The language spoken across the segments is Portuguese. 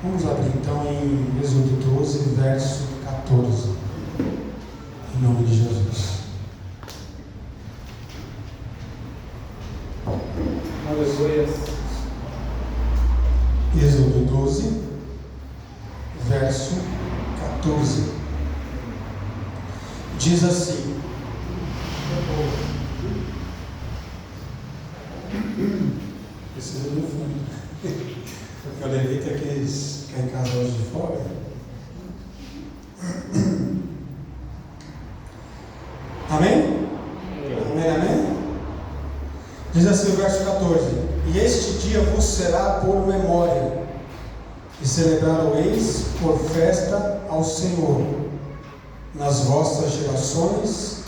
Vamos abrir então em Êxodo 12, verso 14. Em nome de Jesus. Aleluia. Êxodo 12, verso 14. Diz assim: precisa do fundo. Eu levei até aqueles que em casa hoje de fora. Amém? Amém, amém? Diz assim o verso 14: E este dia vos será por memória, e celebrar-o-eis por festa ao Senhor. Nas vossas gerações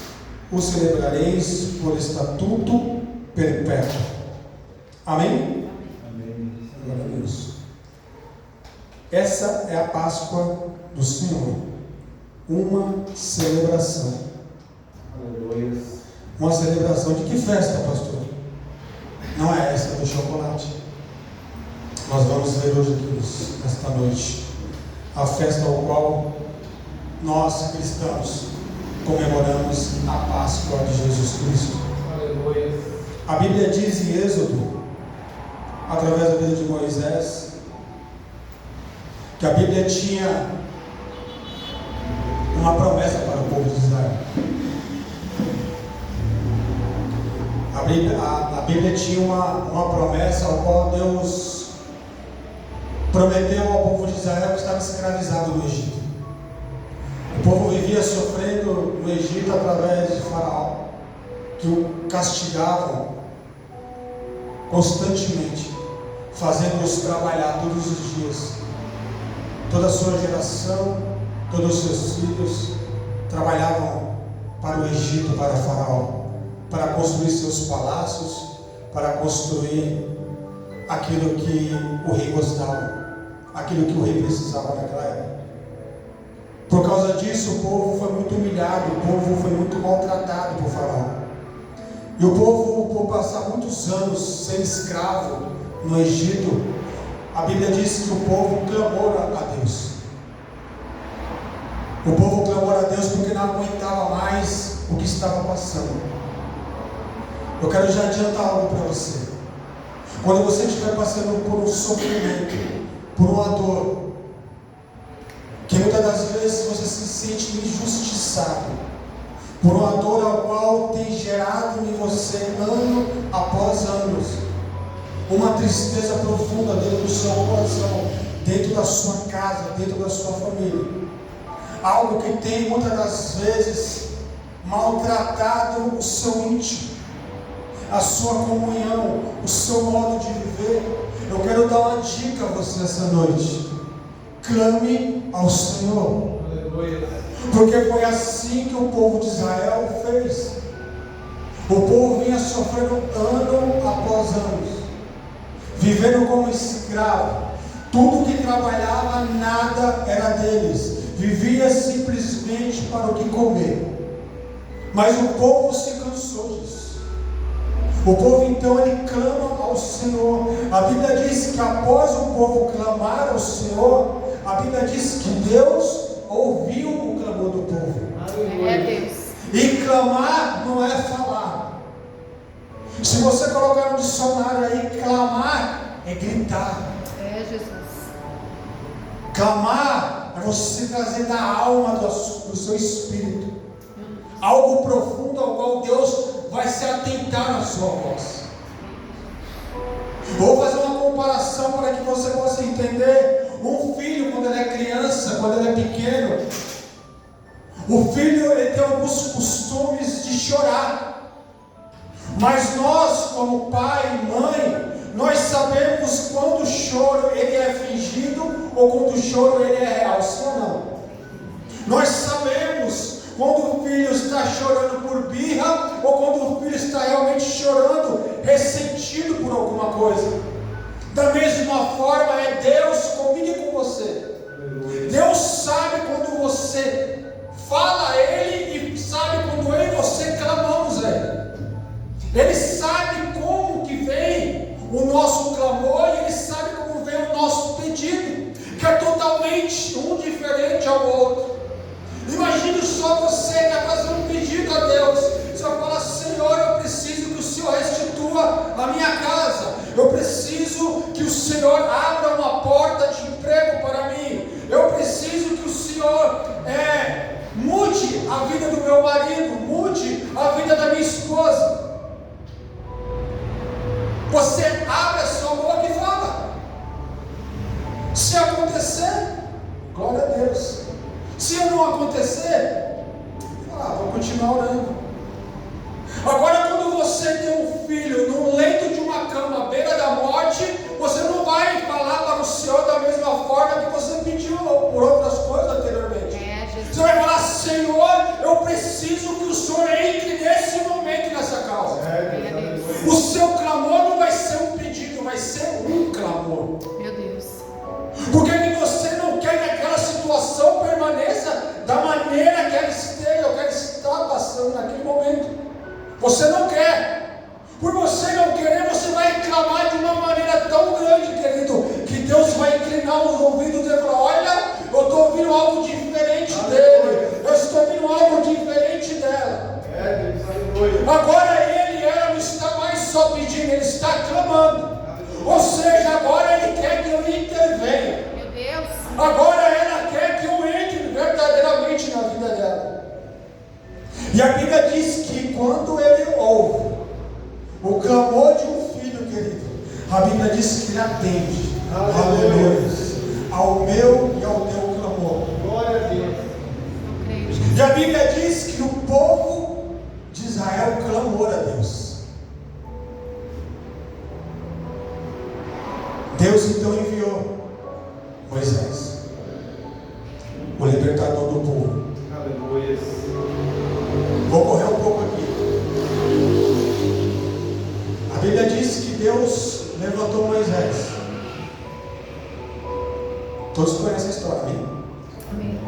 o celebrareis por estatuto perpétuo. Amém? Amém. Maravilhoso. Essa é a Páscoa do Senhor, uma celebração. Aleluia. Uma celebração de que festa, pastor? Não é essa do chocolate. Nós vamos ver hoje aqui nesta noite a festa ao qual nós cristãos comemoramos a Páscoa de Jesus Cristo. Aleluia. A Bíblia diz em Êxodo, através da vida de Moisés, que a Bíblia tinha uma promessa para o povo de Israel. A Bíblia tinha uma promessa ao qual Deus prometeu ao povo de Israel que estava escravizado no Egito. O povo vivia sofrendo no Egito através de Faraó, que o castigavam constantemente, fazendo-os trabalhar todos os dias. Toda a sua geração, todos os seus filhos trabalhavam para o Egito, para Faraó, para construir seus palácios, para construir aquilo que o rei gostava, aquilo que o rei precisava naquela época. Por causa disso, o povo foi muito humilhado, o povo foi muito maltratado por Faraó. E o povo, por passar muitos anos sendo escravo no Egito, a Bíblia diz que o povo clamou a Deus. O povo clamou a Deus porque não aguentava mais o que estava passando. Eu quero já adiantar algo para você. Quando você estiver passando por um sofrimento, por uma dor, que muitas das vezes você se sente injustiçado, por uma dor a qual tem gerado em você ano após anos uma tristeza profunda dentro do seu coração, dentro da sua casa, dentro da sua família, algo que tem muitas das vezes maltratado o seu íntimo, a sua comunhão, o seu modo de viver. Eu quero dar uma dica a você essa noite: clame ao Senhor. Aleluia. Porque foi assim que o povo de Israel fez. O povo vinha sofrendo ano após ano, vivendo como escravo. Tudo que trabalhava, nada era deles. Vivia simplesmente para o que comer. Mas o povo se cansou disso. O povo então ele clama ao Senhor. A Bíblia diz que após o povo clamar ao Senhor, a Bíblia diz que Deus ouviu o clamor do povo. É Deus. E clamar não é falar. Se você colocar no dicionário aí, clamar é gritar. É Jesus. Clamar é você trazer da alma do seu espírito algo profundo ao qual Deus vai se atentar na sua voz. Vou fazer uma comparação para que você possa entender. Um filho, quando ele é criança, quando ele é pequeno, o filho ele tem alguns costumes de chorar. Mas nós, como pai e mãe, nós sabemos quando o choro ele é fingido ou quando o choro ele é real, sim ou não? Nós sabemos quando o filho está chorando por birra ou quando o filho está realmente chorando, ressentido por alguma coisa. Da mesma forma é Deus comigo com você. Deus sabe quando você fala a Ele e sabe quando eu e você clamamos a Ele. Ele sabe como que vem o nosso clamor e Ele sabe como vem o nosso pedido. Que a totalmente um diferente ao outro. Imagine só você está fazendo um pedido a Deus. Você vai falar: Senhor, eu preciso que o Senhor restitua a minha casa. Eu preciso que o Senhor abra uma porta de emprego para mim. Eu preciso que o Senhor mude a vida do meu marido, mude a vida da minha esposa. Você abre a sua boca e fala. Se acontecer, glória a Deus. Se não acontecer, vou continuar orando. Agora, quando você tem um filho no leito de uma cama à beira da morte, você não vai falar para o Senhor da mesma forma que você pediu por outras coisas anteriormente. Você vai falar: Senhor, eu preciso que o Senhor entre nesse momento nessa causa. O seu clamor não vai ser um pedido, vai ser um clamor. Meu Deus. Por que você não quer que aquela situação permaneça da maneira que ela esteja, ou que ela está passando naquele momento? Você não quer. Por você não querer, você vai clamar de uma maneira tão grande, querido, que Deus vai inclinar os ouvidos e falar: olha, eu estou ouvindo algo diferente dele, eu estou ouvindo algo diferente dela. Agora ela não está mais só pedindo, ele está clamando. Ou seja, agora ele quer que eu intervenha. Meu Deus. Agora ela quer que eu entre verdadeiramente na vida dela. E a Bíblia diz que quando ele ouve o clamor de um filho, querido, a Bíblia diz que ele atende. Aleluia. Ao meu e ao teu clamor. Glória a Deus. E a Bíblia diz que o povo de Israel clamou a Deus. Deus então enviou Moisés, o libertador do povo. Aleluia. Vou correr um pouco aqui. A Bíblia diz que Deus levantou Moisés. Todos conhecem a história, amém? Amém.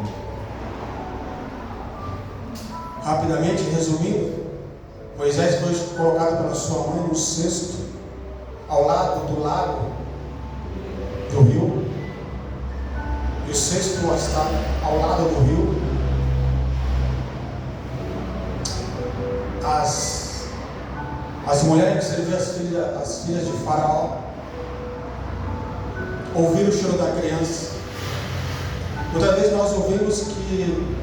Rapidamente, resumindo, Moisés foi colocado pela sua mãe no cesto, ao lado do lago do rio, e o cesto está ao lado do rio. As mulheres que serviam as filhas de Faraó ouviram o choro da criança. Outra vez nós ouvimos que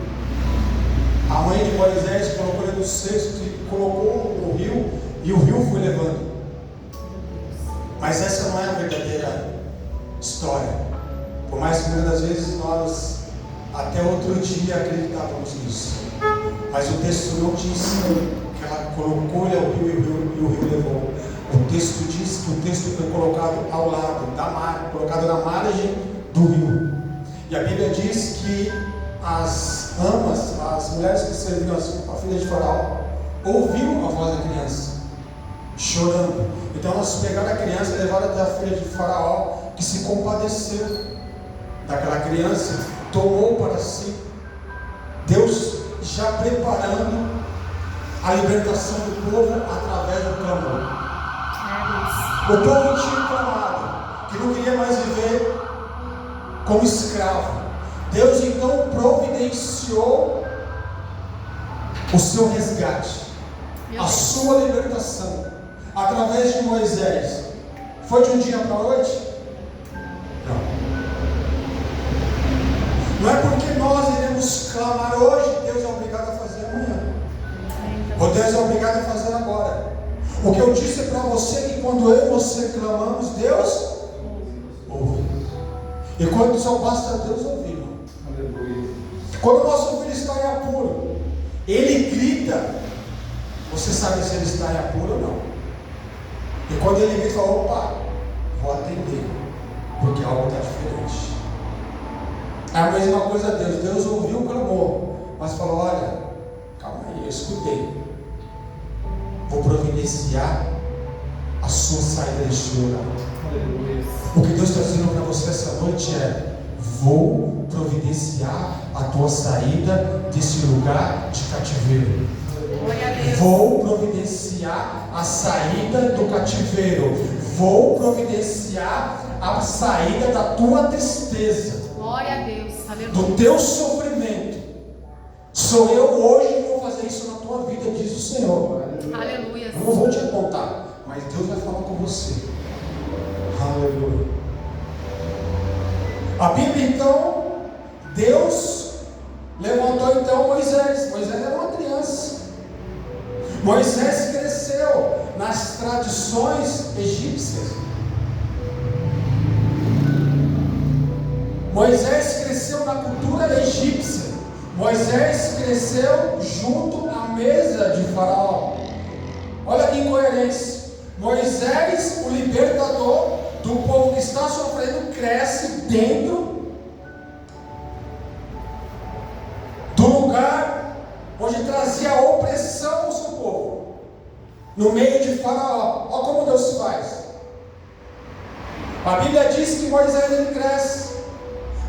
a mãe de Moisés colocou ele no cesto e colocou no rio, e o rio foi levando. Mas essa não é a verdadeira história. Por mais que muitas das vezes nós até outro dia acreditávamos nisso, mas o texto não diz que ela colocou ele ao rio e o rio levou. O texto diz que o texto foi colocado ao lado da mar, colocado na margem do rio. E a Bíblia diz que as amas, as mulheres que serviam a filha de Faraó, ouviram a voz da criança chorando. Então elas pegaram a criança e levaram até a filha de Faraó, que se compadeceu daquela criança, tomou para si. Deus já preparando a libertação do povo através do clamor. O povo tinha clamado que não queria mais viver como escravo. Deus então providenciou o seu resgate, a sua libertação através de Moisés. Foi de um dia para a noite? Não é porque nós iremos clamar hoje, Deus é obrigado a fazer amanhã, ou Deus é obrigado a fazer agora. O que eu disse para você é que quando eu e você clamamos, Deus ouve. E quando só basta Deus ouvir, irmão. Quando o nosso filho está em apuro, ele grita. Você sabe se ele está em apuro ou não. E quando ele grita, opa, vou atender, porque algo está diferente. É a mesma coisa a Deus. Deus ouviu o clamor, mas falou: olha, calma aí, eu escutei. Vou providenciar a sua saída deste lugar. O que Deus está dizendo para você essa noite é: vou providenciar a tua saída desse lugar de cativeiro. Vou providenciar a saída do cativeiro. Vou providenciar a saída da tua tristeza. Glória a Deus. Aleluia. do teu sofrimento. Sou eu hoje que vou fazer isso na tua vida, diz o Senhor. Aleluia. Eu não vou te apontar, mas Deus vai falar com você. Aleluia. A Bíblia então, Deus levantou então Moisés. Moisés era uma criança. Moisés cresceu nas tradições egípcias. Moisés cresceu na cultura egípcia. Moisés cresceu junto à mesa de Faraó. Olha que incoerência. Moisés, o libertador do povo que está sofrendo, cresce dentro do lugar onde trazia opressão ao seu povo, no meio de Faraó. Olha como Deus faz. A Bíblia diz que Moisés ele cresce.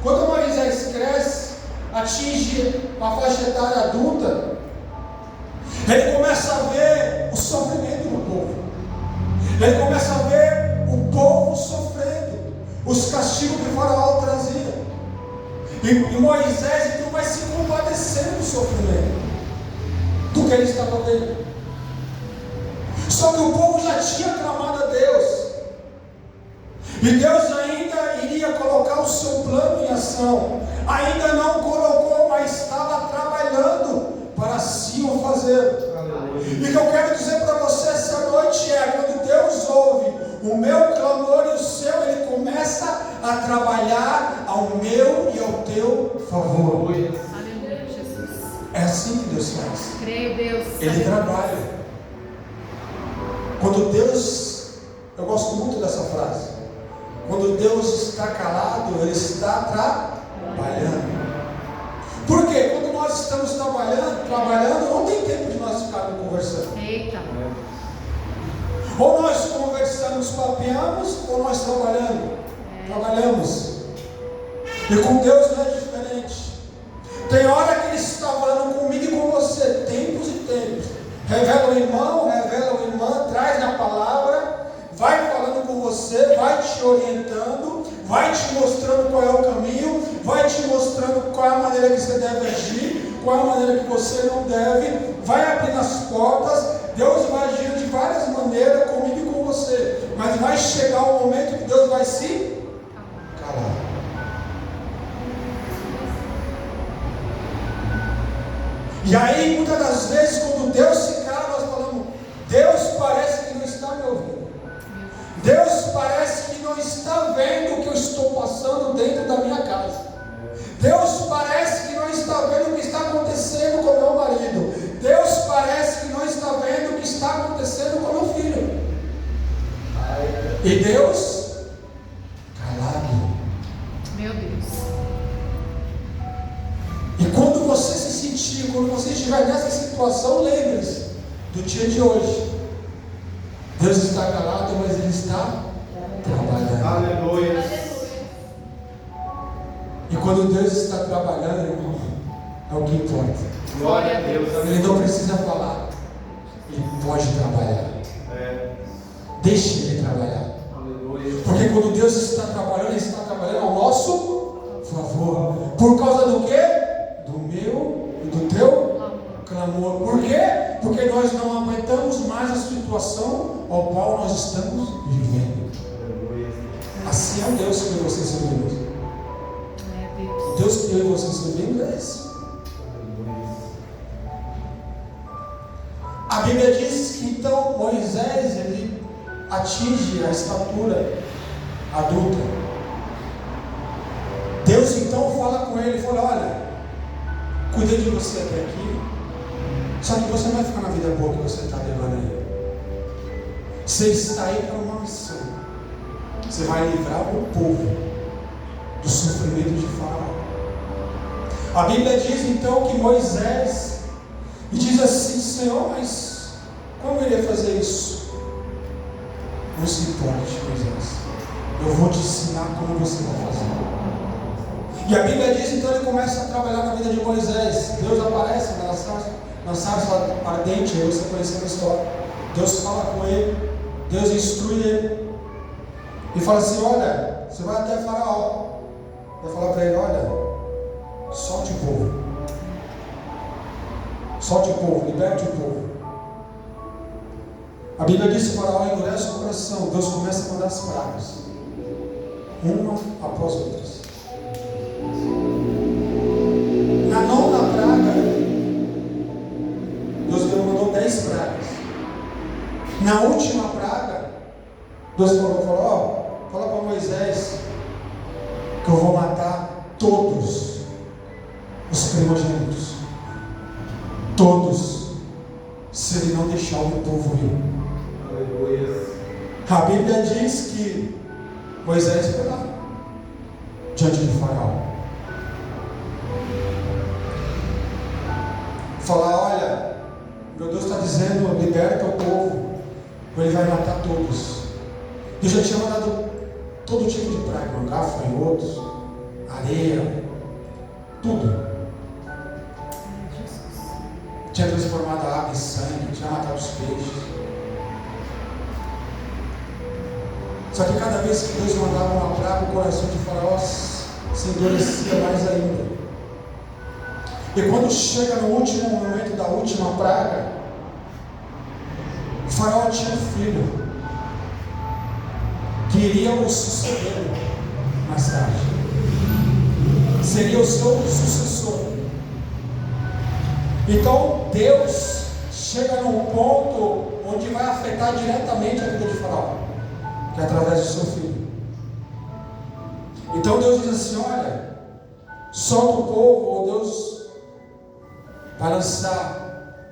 Quando Moisés cresce, atinge uma faixa etária adulta, ele começa a ver o sofrimento do povo. Ele começa a ver o povo sofrendo, os castigos que Faraó trazia. E Moisés então vai se compadecendo do sofrimento, do que ele estava vendo. Só que o povo já tinha clamado a Deus. E Deus ainda iria colocar o seu plano em ação. Ainda não colocou, mas estava trabalhando para assim o fazer. E o que eu quero dizer para você essa noite é: quando Deus ouve o meu clamor e o seu, Ele começa a trabalhar ao meu e ao teu favor. Aleluia, Jesus. É assim que Deus faz. Creio, Deus. Ele trabalha. Quando Deus, eu gosto muito dessa frase. Quando Deus está calado, Ele está trabalhando. Por quê? Quando nós estamos trabalhando, não tem tempo de nós ficarmos conversando. Eita. Ou nós conversamos, papeamos, ou nós trabalhamos. E com Deus não é diferente. Tem hora que Ele está falando comigo e com você, tempos e tempos. Revela o irmão, revela a irmã, traz a palavra, vai falando com você, vai te orientando, vai te mostrando qual é o caminho, vai te mostrando qual é a maneira que você deve agir, qual é a maneira que você não deve, vai abrindo as portas. Deus vai agir de várias maneiras comigo e com você, mas vai chegar o momento que Deus vai se calar. E aí, muitas das vezes, quando Deus se cala, nós falamos: Deus parece que não está me ouvindo. Deus parece que não está vendo o que eu estou passando dentro da minha casa. Deus parece que não está vendo o que está acontecendo com o meu marido. Deus parece que não está vendo o que está acontecendo com o meu filho. E Deus calado. Meu Deus. E quando você se sentir, quando você estiver nessa situação, lembre-se do dia de hoje. Deus está calado, mas Ele está trabalhando. Aleluia. E quando Deus está trabalhando, irmão, é o que importa. Glória a Deus. Ele não precisa falar. Ele pode trabalhar. Deixe Ele trabalhar. Aleluia. Porque quando Deus está trabalhando, Ele está trabalhando ao nosso favor. Por causa do quê? Do meu e do teu clamor. Por quê? Porque nós não aguentamos mais a situação ao qual nós estamos vivendo. Assim é o Deus que você servimos. O Deus que eu e você servimos é esse. A Bíblia diz que então Moisés ele atinge a estatura adulta. Deus então fala com ele, fala: olha, cuidei de você até aqui, só que você não vai ficar na vida boa que você está levando aí. Você está aí para uma missão. Você vai livrar o povo do sofrimento de Faraó. A Bíblia diz então que Moisés diz assim: Senhor, mas como eu iria fazer isso? Não se importe, Moisés, eu vou te ensinar como você vai fazer. E a Bíblia diz então ele começa a trabalhar na vida de Moisés. Deus aparece na sarça ardente, aí você conheceu a história. Deus fala com ele, Deus instrui ele e fala assim: olha, você vai até Faraó. Vai falar para ele: olha, Solte o povo, liberte o povo. A Bíblia diz que Faraó endurece o coração. Deus começa a mandar as pragas, uma após outras. Na nona praga, Deus mandou 10 pragas. Na última praga, Deus falou, fala para Moisés que eu vou matar todos os primogênitos. Todos, se ele não deixar o povo ir. Aleluia. A Bíblia diz que Moisés foi lá, diante de Faraó. Falar, olha, meu Deus está dizendo, liberta o povo, ou ele vai matar todos. Eu já tinha mandado todo tipo de praga, gafanhotos, areia, tudo. Tinha transformado a água em sangue, tinha matado os peixes. Só que cada vez que Deus mandava uma praga, o coração de Faraó se endurecia mais ainda. E quando chega no último momento da última praga, o Faraó tinha um filho que iria o suceder mais tarde. Seria o seu sucessor. Então Deus chega num ponto onde vai afetar diretamente a vida de Faraó, que é através do seu filho. Então Deus diz assim, olha, solta o povo, ou Deus vai lançar,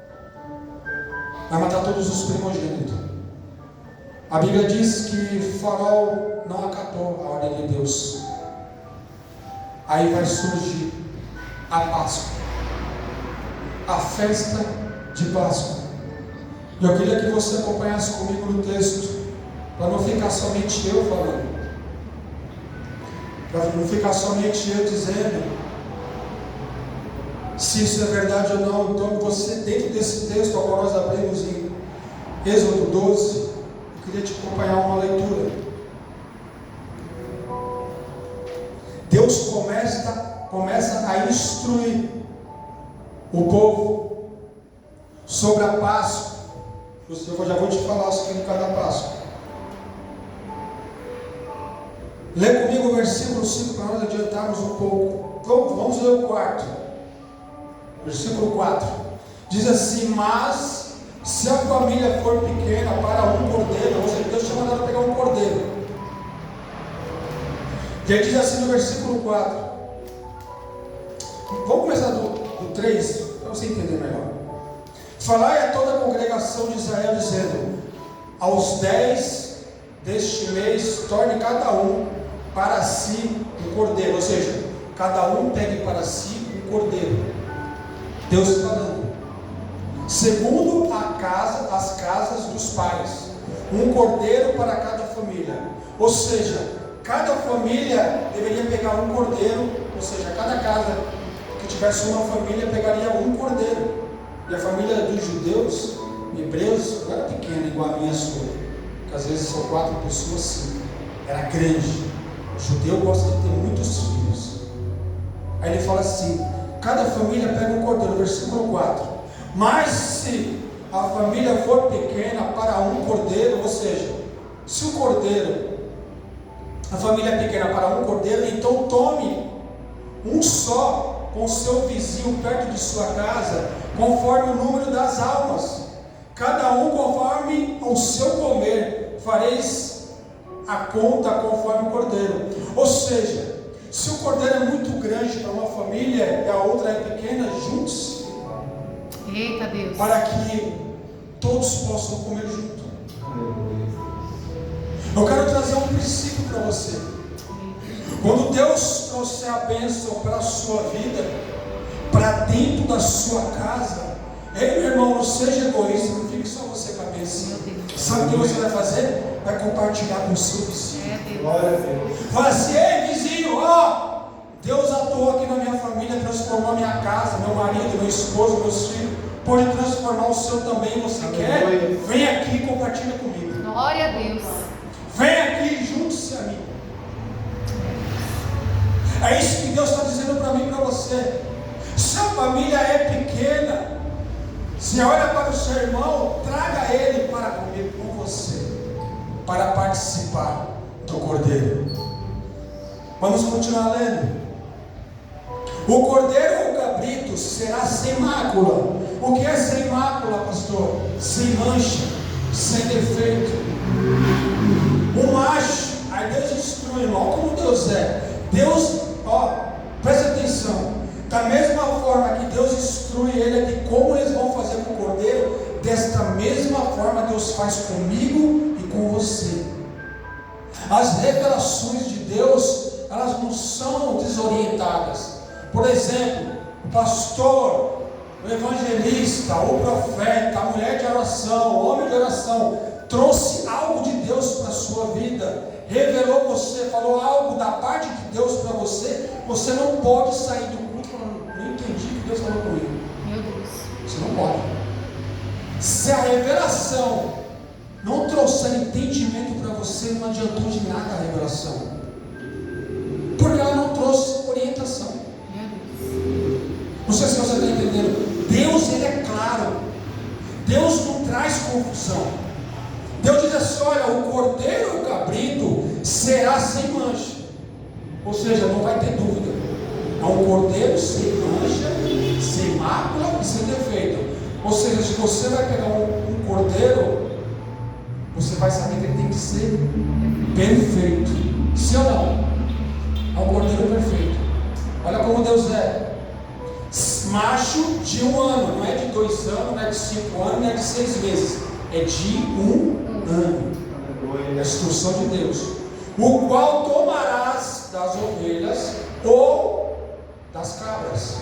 vai matar todos os primogênitos. A Bíblia diz que Faraó não acatou a ordem de Deus. Aí vai surgir a Páscoa, a festa de Páscoa. Eu queria que você acompanhasse comigo no texto, para não ficar somente eu falando, para não ficar somente eu dizendo se isso é verdade ou não. Então você, dentro desse texto, agora nós abrimos em Êxodo 12, eu queria te acompanhar uma leitura. Deus começa a instruir o povo sobre a Páscoa. Eu já vou te falar isso aqui no caso da Páscoa. Lê comigo o versículo 5 para nós adiantarmos um pouco. Então, vamos ler o 4. Versículo 4. Diz assim, mas se a família for pequena para um cordeiro, ou seja, Deus tinha mandado pegar um cordeiro. E ele diz assim no versículo 4. Vamos começar do 3, para você entender melhor. Falai a toda a congregação de Israel, dizendo, aos 10 deste mês, torne cada um para si um cordeiro, ou seja, cada um pegue para si um cordeiro. Deus falando, segundo as casas dos pais, um cordeiro para cada família. Ou seja, cada família deveria pegar um cordeiro, ou seja, cada casa que tivesse uma família pegaria um cordeiro. E a família dos judeus, hebreus, não era pequena igual a minha sua, que às vezes são 4 pessoas, 5, era grande. O judeu gosta de ter muitos filhos. Aí ele fala assim, cada família pega um cordeiro, versículo 4. Mas se a família for pequena para um cordeiro, ou seja, se o cordeiro, a família é pequena para um cordeiro, então tome um só com seu vizinho perto de sua casa, conforme o número das almas, cada um conforme o seu comer, fareis a conta conforme o cordeiro. Ou seja, se o cordeiro é muito grande para uma família e a outra é pequena, junte-se. Eita Deus. Para que todos possam comer junto. Eu quero trazer um princípio para você. Quando Deus trouxer a bênção para a sua vida, para dentro da sua casa, ei, meu irmão, não seja egoísta, não fique só você com a bênção. Sabe o que você vai fazer? Vai compartilhar com o seu vizinho. Glória a Deus. Fala assim, ei vizinho, ó, Deus atuou aqui na minha família, transformou a minha casa, meu marido, meu esposo, meus filhos, pode transformar o seu também. Você quer? Vem aqui e compartilha comigo. Glória a Deus. Vem aqui e junte-se a mim. É isso que Deus está dizendo para mim e para você. Se a família é pequena, Se olha para o seu irmão, traga ele para comer com você, para participar do cordeiro. Vamos continuar lendo. O cordeiro ou cabrito será sem mácula. O que é sem mácula, pastor? Sem mancha, sem defeito. O macho, aí Deus instrui, irmão, como Deus é. Deus, presta atenção. Da mesma forma que Deus instrui ele de como eles vão fazer com o cordeiro, desta mesma forma Deus faz comigo e com você. As revelações de Deus, elas não são desorientadas. Por exemplo, o pastor, o evangelista, o profeta, a mulher de oração, o homem de oração, trouxe algo de Deus para a sua vida, revelou você, falou algo da parte de Deus para você, você não pode sair do culto falando, não entendi o que Deus falou comigo. Meu Deus. Você não pode. Se a revelação não trouxer entendimento para você, não adiantou de nada a revelação, porque ela não trouxe orientação. Não sei se você está entendendo. Deus, ele é claro. Deus não traz confusão. Deus diz assim: olha, o cordeiro ou o cabrito será sem mancha. Ou seja, não vai ter dúvida. É um cordeiro sem mancha, sem mácula e sem defeito. Ou seja, se você vai pegar um cordeiro, você vai saber que ele tem que ser perfeito. Sim ou não? É um cordeiro perfeito. Olha como Deus é. Macho de 1 ano, não é de 2 anos, não é de 5 anos, não é de 6 meses, é de 1 ano. É a instrução de Deus. O qual tomarás das ovelhas ou das cabras.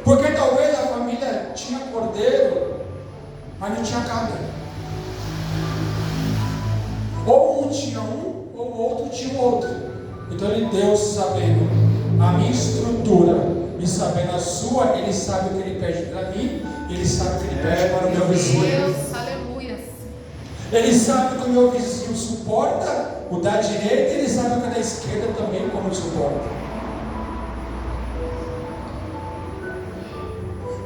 Porque talvez a família tinha cordeiro, mas não tinha cabra. Ou um tinha um, ou o outro tinha o outro. Então ele deu, sabendo a minha estrutura e sabendo a sua, ele sabe o que ele pede para mim, ele sabe o que ele pede para o meu vizinho. Deus, aleluia. Ele sabe que o meu vizinho suporta o da direita, ele sabe o que o da esquerda também como suporta.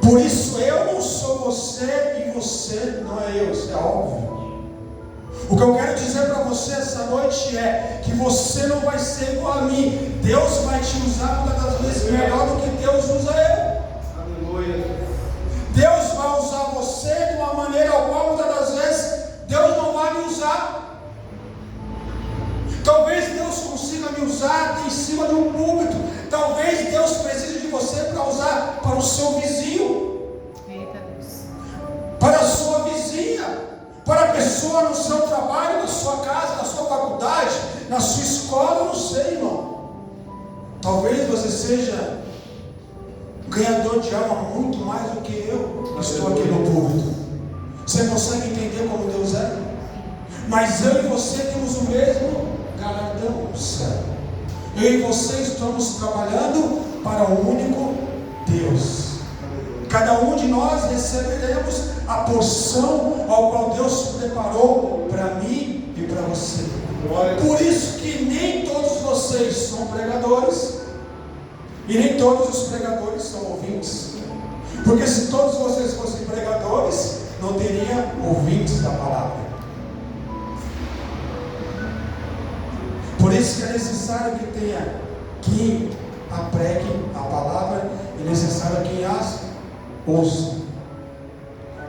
Por isso eu não sou você e você não é eu, isso é óbvio. O que eu quero dizer para você essa noite é que você não vai ser igual a mim. Deus vai te usar muitas das vezes melhor do que Deus usa eu. Aleluia. Deus vai usar você de uma maneira ao qual muitas das vezes Deus não vai me usar. Talvez Deus consiga me usar em cima de um púlpito. Talvez Deus precise de você para usar para o seu vizinho. Eita Deus. Para a sua vizinha. Para a pessoa no seu trabalho, na sua casa, na sua faculdade, na sua escola, eu não sei, irmão. Talvez você seja ganhador de alma muito mais do que eu estou aqui no púlpito. Você consegue entender como Deus é? Mas eu e você temos o mesmo galardão no céu. Eu e você estamos trabalhando para o único Deus. Cada um de nós receberemos a porção ao qual Deus preparou para mim e para você. Por isso que nem todos vocês são pregadores e nem todos os pregadores são ouvintes. Porque se todos vocês fossem pregadores, não teria ouvintes da palavra. Por isso que é necessário que tenha quem apregue a palavra, é necessário quem as ouça,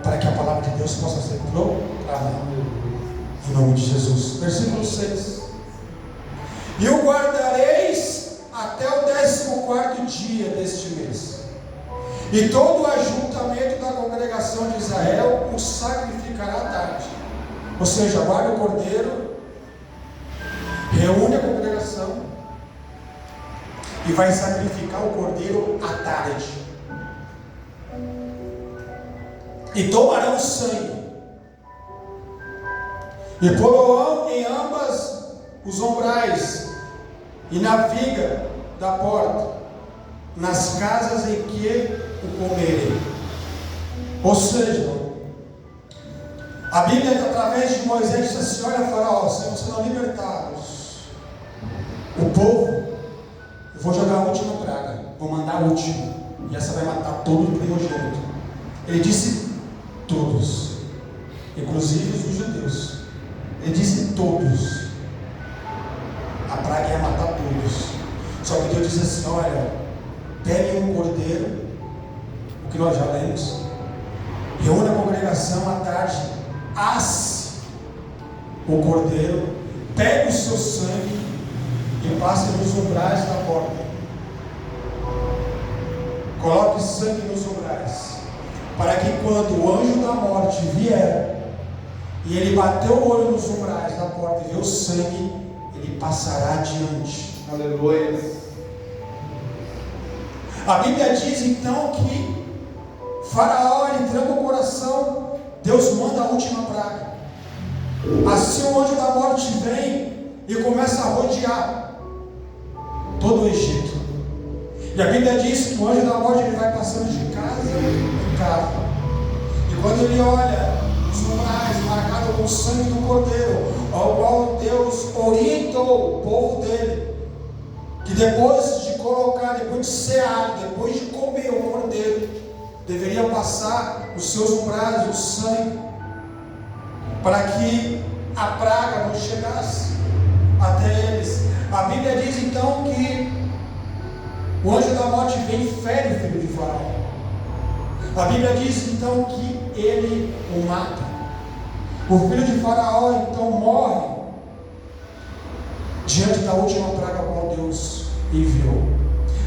para que a palavra de Deus possa ser proclamada. Em nome de Jesus. Versículo 6. E o guardareis até o 14º dia deste mês. E todo o ajuntamento da congregação de Israel o sacrificará à tarde. Ou seja, guarda o cordeiro, reúne a congregação e vai sacrificar o cordeiro à tarde. E tomarão sangue e pô-lo em ambas os umbrais e na viga da porta, nas casas em que o comerem. Ou seja, a Bíblia, através de Moisés, disse assim: olha, Faraó, se você não libertar o povo, eu vou jogar a última praga, vou mandar a última, e essa vai matar todo o primogênito. Ele disse todos, inclusive os judeus. Ele disse todos. A praga ia matar todos. Só que Deus disse assim: olha, peguem um cordeiro, o que nós já lemos, reúna a congregação à tarde, asse o cordeiro, pegue o seu sangue e passe nos umbrais da porta. Coloque sangue nos umbrais, para que quando o anjo da morte vier e ele bater o olho nos umbrais da porta e ver o sangue, ele passará adiante. Aleluia. A Bíblia diz então que Faraó, ele tranca o coração, Deus manda a última praga. Assim o anjo da morte vem e começa a rodear todo o Egito. E a Bíblia diz que o anjo da morte ele vai passando de casa em casa. E quando ele olha os umbrais marcados com o sangue do cordeiro, ao qual Deus orientou o povo dele, que depois de colocar, depois de cear, depois de comer o cordeiro, deveria passar os seus umbrais, o sangue, para que a praga não chegasse até eles. A Bíblia diz então que o anjo da morte vem e fere o filho de Faraó. A Bíblia diz então que ele o mata. O filho de Faraó então morre diante da última praga a qual Deus enviou.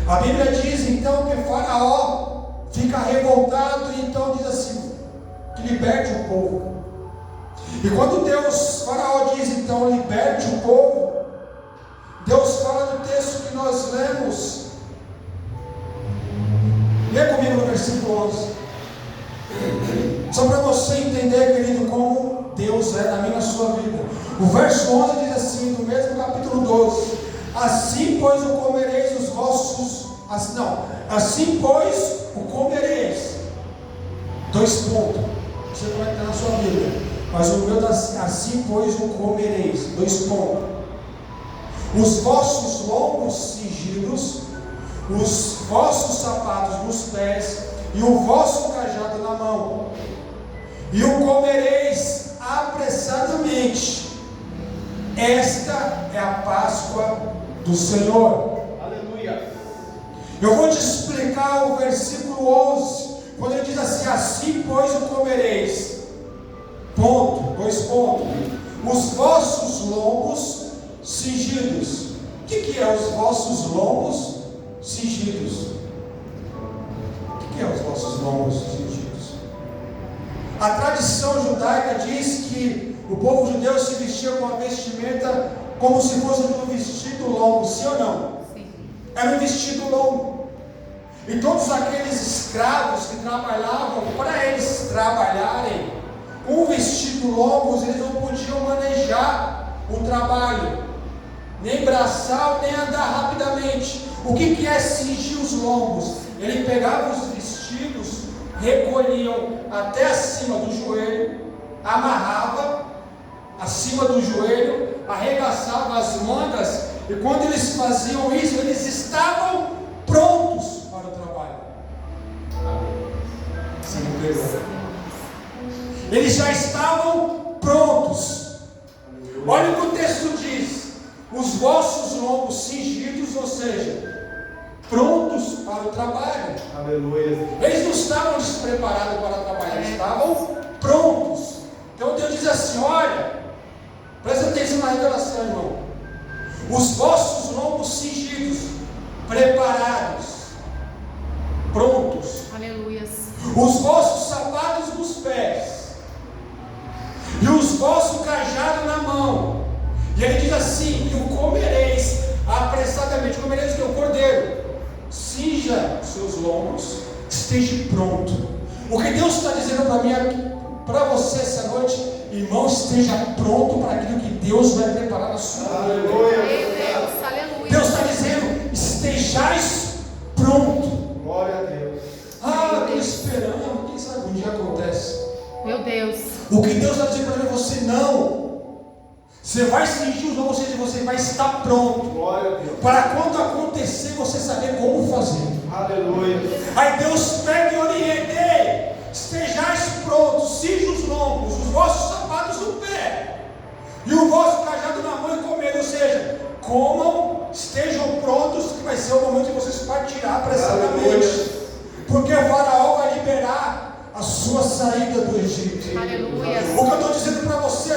A Bíblia diz então que Faraó fica revoltado e então diz assim, que liberte o povo. E quando Faraó diz então liberte o povo, Deus fala no texto que nós lemos. Lê comigo no versículo 11. Só para você entender, querido, como Deus é na minha e na sua vida. O verso 11 diz assim, no mesmo capítulo 12: assim pois o comereis os vossos... Assim pois o comereis. 2 pontos. Não sei como é que está na sua Bíblia, mas o meu está assim: assim pois o comereis. 2 pontos. Os vossos lombos cingidos, os vossos sapatos nos pés e o vosso cajado na mão, e o comereis apressadamente. Esta é a Páscoa do Senhor. Aleluia. Eu vou te explicar o versículo 11, quando ele diz assim: assim pois o comereis. Ponto, 2 pontos. Os vossos lombos cingidos. O que é os vossos lombos cingidos? O que é os vossos lombos cingidos? A tradição judaica diz que o povo judeu se vestia com uma vestimenta como se fosse um vestido longo, sim ou não? Sim. Era um vestido longo. E todos aqueles escravos que trabalhavam, para eles trabalharem com um vestido longo, eles não podiam manejar o trabalho, nem braçal, nem andar rapidamente. O que é cingir os lombos? Ele pegava os vestidos, recolhiam até acima do joelho, amarrava acima do joelho, arregaçava as mangas, e quando eles faziam isso, eles estavam prontos para o trabalho. Você não pegou? Eles já estavam prontos. Olha o que o texto diz: os vossos lombos cingidos, ou seja, prontos para o trabalho. Aleluia. Eles não estavam despreparados para trabalhar, eles estavam prontos. Então Deus diz assim: olha, presta atenção na revelação, irmão. Os vossos lombos cingidos, preparados, prontos. Aleluia. Os vossos sapatos nos pés e os vossos cajados na mão. E ele diz assim: e o comereis apressadamente. Comereis o que? O cordeiro. Cinja os seus lombos, esteja pronto. O que Deus está dizendo para mim aqui, para você essa noite, irmão, esteja pronto para aquilo que Deus vai preparar na sua vida. Deus, aleluia. Deus está dizendo: estejais pronto. Glória a Deus. Ah, estou esperando. Quem sabe um dia acontece. Meu Deus. O que Deus está dizendo para mim, você não. Você vai cingir os lombos, você vai estar pronto. Glória a Deus. Para quando acontecer, você saber como fazer. Aleluia. Aí Deus pega e orienta: ei, estejais prontos, comam, estejam prontos, que vai ser o momento de vocês partirem apressadamente. Porque o faraó vai liberar a sua saída do Egito. Aleluia. O que eu estou dizendo para você,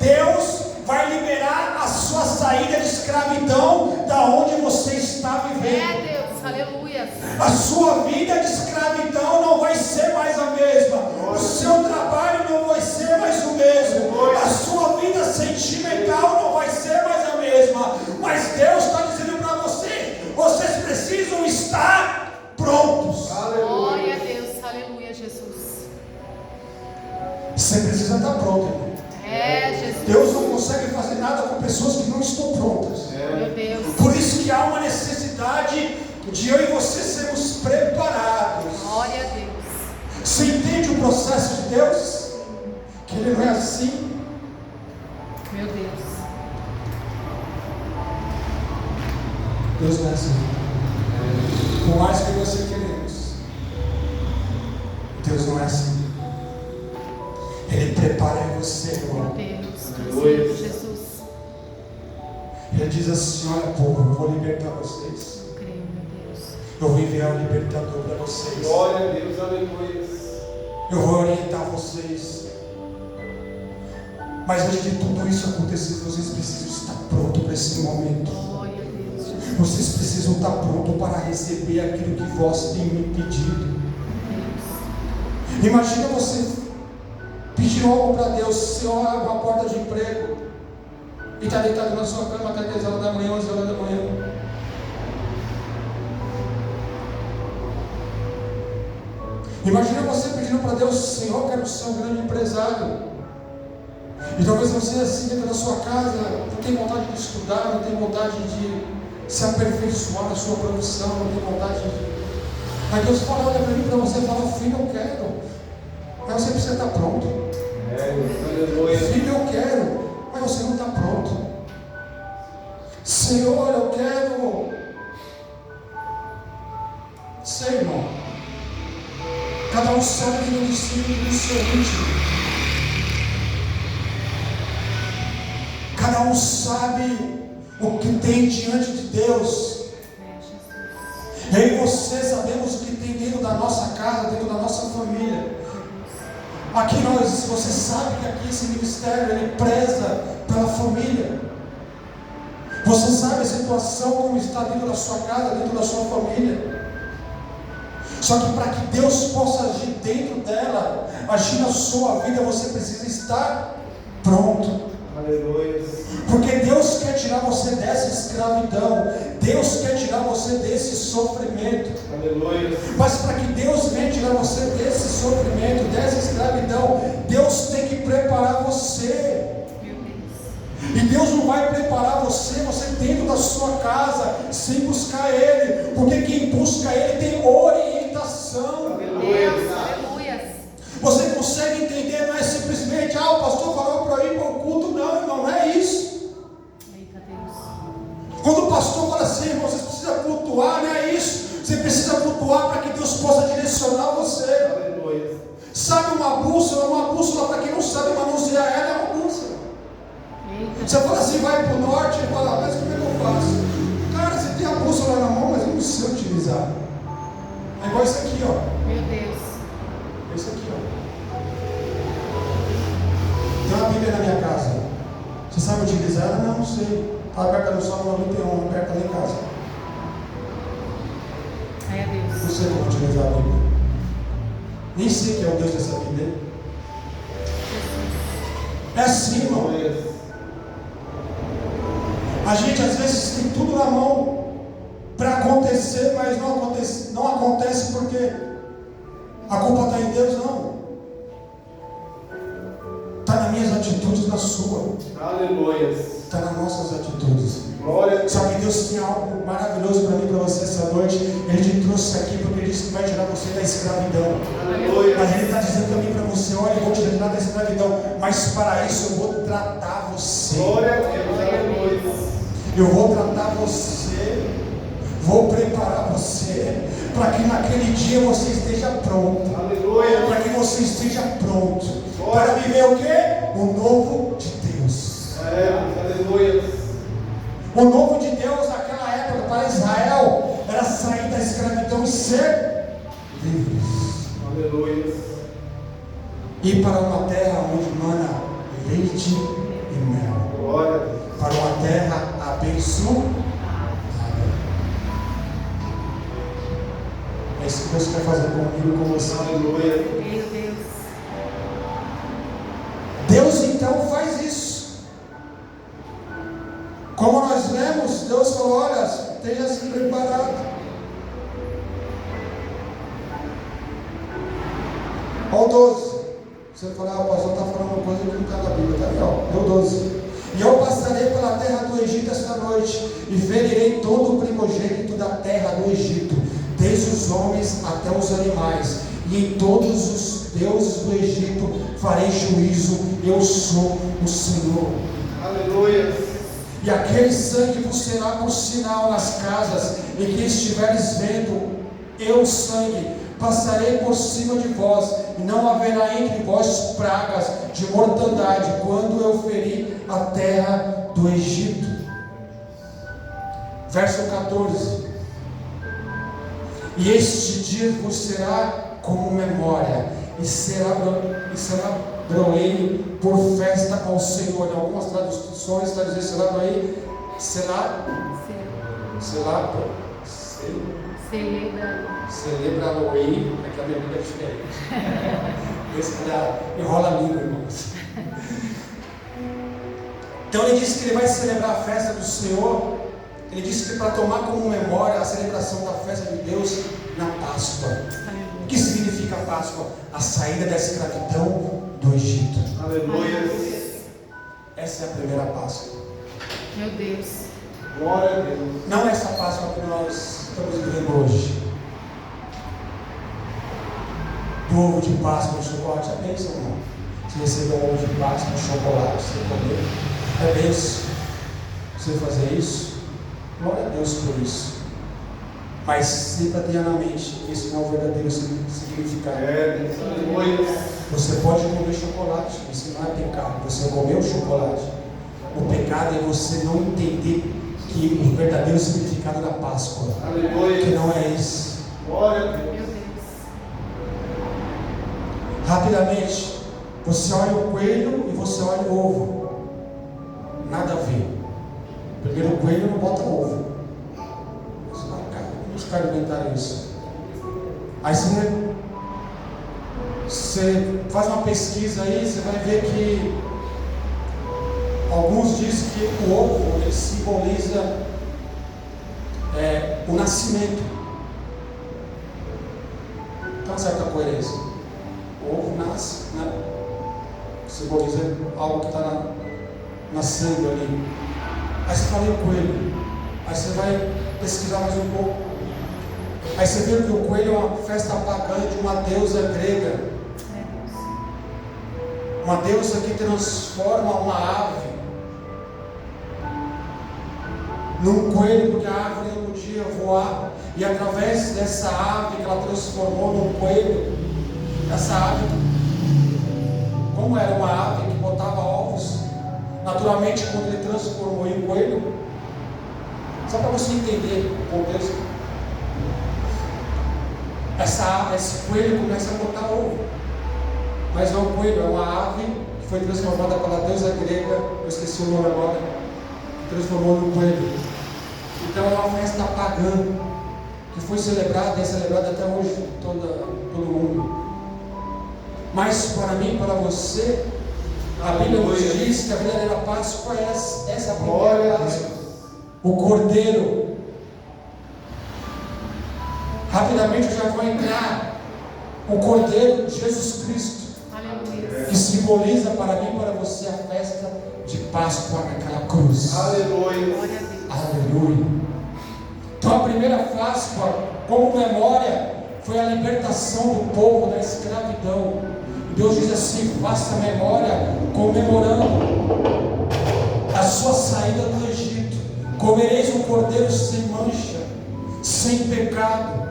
Deus vai liberar a sua saída de escravidão da onde você está vivendo. Deus, aleluia. A sua vida de escravidão não vai ser mais a mesma. O seu trabalho não vai ser mais o mesmo. A sua vida sentimental não vai ser mais a mesma. Mas Deus está dizendo para você, vocês precisam estar prontos. Glória a Deus, aleluia, Jesus. Você precisa estar pronto, irmão. Jesus. Deus não consegue fazer nada com pessoas que não estão prontas. Meu Deus. Por isso que há uma necessidade de eu e você sermos preparados. Glória a Deus. Você entende o processo de Deus? Que Ele não é assim. Meu Deus. Deus não é assim. Por mais que você queremos, Deus não é assim. Ele prepara você, irmão. Meu Deus, Jesus. Ele diz assim: olha, povo, eu vou libertar vocês. Eu creio, meu Deus. Eu vou enviar um libertador para vocês. Glória a Deus, aleluia. Eu vou orientar vocês. Mas antes de tudo isso acontecer, vocês precisam estar prontos para esse momento. Glória a Deus, Jesus. Vocês precisam estar prontos para receber aquilo que vós tem me pedido. Deus. Imagina você pedir algo para Deus. Você ora uma porta de emprego e está deitado na sua cama até 10 horas da manhã, 11 horas da manhã. Imagina você pedindo para Deus: Senhor, eu quero ser um grande empresário. E talvez você assim dentro da sua casa não tem vontade de estudar, não tem vontade de se aperfeiçoar na sua profissão, não tem vontade de... Aí Deus fala, olha para mim, para você, fala: filho, eu quero. Aí você precisa estar pronto. Filho, eu quero. Mas você não está pronto. Senhor, eu quero. Sei, irmão. Cada um sabe do destino do seu íntimo. Cada um sabe o que tem diante de Deus. Eu e você sabemos o que tem dentro da nossa casa, dentro da nossa família. Aqui você sabe que aqui esse ministério ele preza pela família. Você sabe a situação como está dentro da sua casa, dentro da sua família. Só que para que Deus possa agir dentro dela, agir na sua vida, você precisa estar pronto. Aleluia. Porque Deus quer tirar você dessa escravidão. Deus quer tirar você desse sofrimento. Aleluia. Mas para que Deus venha tirar você desse sofrimento, dessa escravidão, Deus tem que preparar você. E Deus não vai preparar você dentro da sua casa, sem buscar Ele. Porque quem busca Ele tem orientação. Aleluia. Você consegue entender? Não é simplesmente, o pastor falou para ir para o culto. Não, irmão, não é isso. Eita Deus. Quando o pastor fala assim, irmão, você precisa cultuar, não é isso. Você precisa cultuar para que Deus possa direcionar você. Aleluia. Sabe uma bússola para quem não sabe manusear ela, é uma bússola. Eita. Você fala assim, vai para o norte, e fala, mas como é que eu faço? Cara, você tem a bússola na mão, mas eu não sei utilizar. É igual isso aqui, ó. Meu Deus. Esse aqui, ó. Tem uma Bíblia na minha casa. Você sabe utilizar ela? Não sei. Está aberta no Salmo 91, aberta lá em casa. Ai, Deus. Não sei como utilizar a Bíblia. Nem sei quem é o Deus dessa Bíblia. É assim, irmão. A gente às vezes tem tudo na mão para acontecer, mas não acontece porque a culpa está em Deus, não. Está nas minhas atitudes, na sua. Aleluia. Está nas nossas atitudes. Glória. Só que Deus tem algo maravilhoso para mim, para você essa noite. Ele te trouxe aqui porque Ele disse que vai tirar você da escravidão. Aleluia. Mas Ele está dizendo também para você: olha, eu vou te tirar da escravidão, mas para isso eu vou tratar você. Glória a Deus. Aleluia. Eu vou tratar você, vou preparar você, para que naquele dia você esteja pronto. Aleluia. Para que você esteja pronto. Para viver o quê? O novo de Deus. Aleluia. O novo de Deus naquela época para Israel era sair da escravidão e ser livres. Aleluia. Ir para uma terra onde mana leite e mel. Glória a Deus. Para uma terra abençoada. É isso que Deus quer fazer comigo e com você. Aleluia. Meu Deus. Deus então faz isso. Como nós lemos, Deus falou: olha, esteja se preparado. Olha o 12. Você vai falar: o pastor está falando uma coisa que não está na Bíblia. Está legal. Deu 12. E eu passarei pela terra do Egito esta noite, e ferirei todo o primogênito da terra do Egito, desde os homens até os animais, e em todos os deuses do Egito farei juízo. Eu sou o Senhor. Aleluia. E aquele sangue vos será por sinal nas casas em que estiveres vendo eu sangue, passarei por cima de vós, e não haverá entre vós pragas de mortandade, quando eu ferir a terra do Egito. Verso 14. E este dia vos será como memória, e celebrarei por festa ao Senhor. Em algumas traduções está dizendo celebrarei, celebrarei, é que a minha Bíblia é diferente. Esse enrola a língua, irmãos. Então ele disse que ele vai celebrar a festa do Senhor. Ele disse que para tomar como memória a celebração da festa de Deus na Páscoa. O que significa a Páscoa? A saída da escravidão do Egito. Aleluia. Essa é a primeira Páscoa. Meu Deus. Glória a Deus. Não essa Páscoa que nós estamos vivendo hoje. Do ovo de Páscoa e chocolate é bênção, irmão. Você recebeu um ovo de Páscoa e chocolate, você comeu. É bênção você fazer isso. Glória a Deus por isso. Mas sinta diariamente que esse não é o verdadeiro significado. Aleluia. Você pode comer chocolate, isso não é pecado. Você comeu chocolate. O pecado é você não entender que o verdadeiro significado da Páscoa, Aleluia. que não é isso. Glória a Deus. Meu Deus. Rapidamente, você olha o coelho e você olha o ovo. Nada a ver. Primeiro o coelho não bota ovo. Os caras inventaram isso. Aí você faz uma pesquisa aí, você vai ver que alguns dizem que o ovo ele simboliza o nascimento. Então, certa coerência. O ovo nasce, né? Simboliza algo que está nascendo ali. Aí você fala: e o coelho? Aí você vai pesquisar mais um pouco. Aí você vê que o coelho é uma festa pagã de uma deusa grega. Uma deusa que transforma uma ave num coelho, porque a árvore não podia voar. E através dessa ave que ela transformou num coelho, essa ave, como era uma ave que botava ovos, naturalmente quando ele transformou em coelho, só para você entender o contexto, esse coelho começa a botar ovo. Mas não é um coelho, é uma ave que foi transformada pela deusa grega, eu esqueci o nome agora, que transformou num coelho. Então é uma festa pagã que foi celebrada e é celebrada até hoje em todo mundo. Mas para mim, para você, a Bíblia nos diz que a verdadeira Páscoa é essa primeira Páscoa. O Cordeiro. Rapidamente eu já vou entrar. O Cordeiro de Jesus Cristo. Aleluia. Que simboliza para mim e para você a festa de Páscoa naquela cruz. Aleluia. Glória a Deus. Aleluia. Então a primeira Páscoa, como memória, foi a libertação do povo da escravidão. Deus diz assim: faça memória, comemorando a sua saída do Egito. Comereis um cordeiro sem mancha, sem pecado,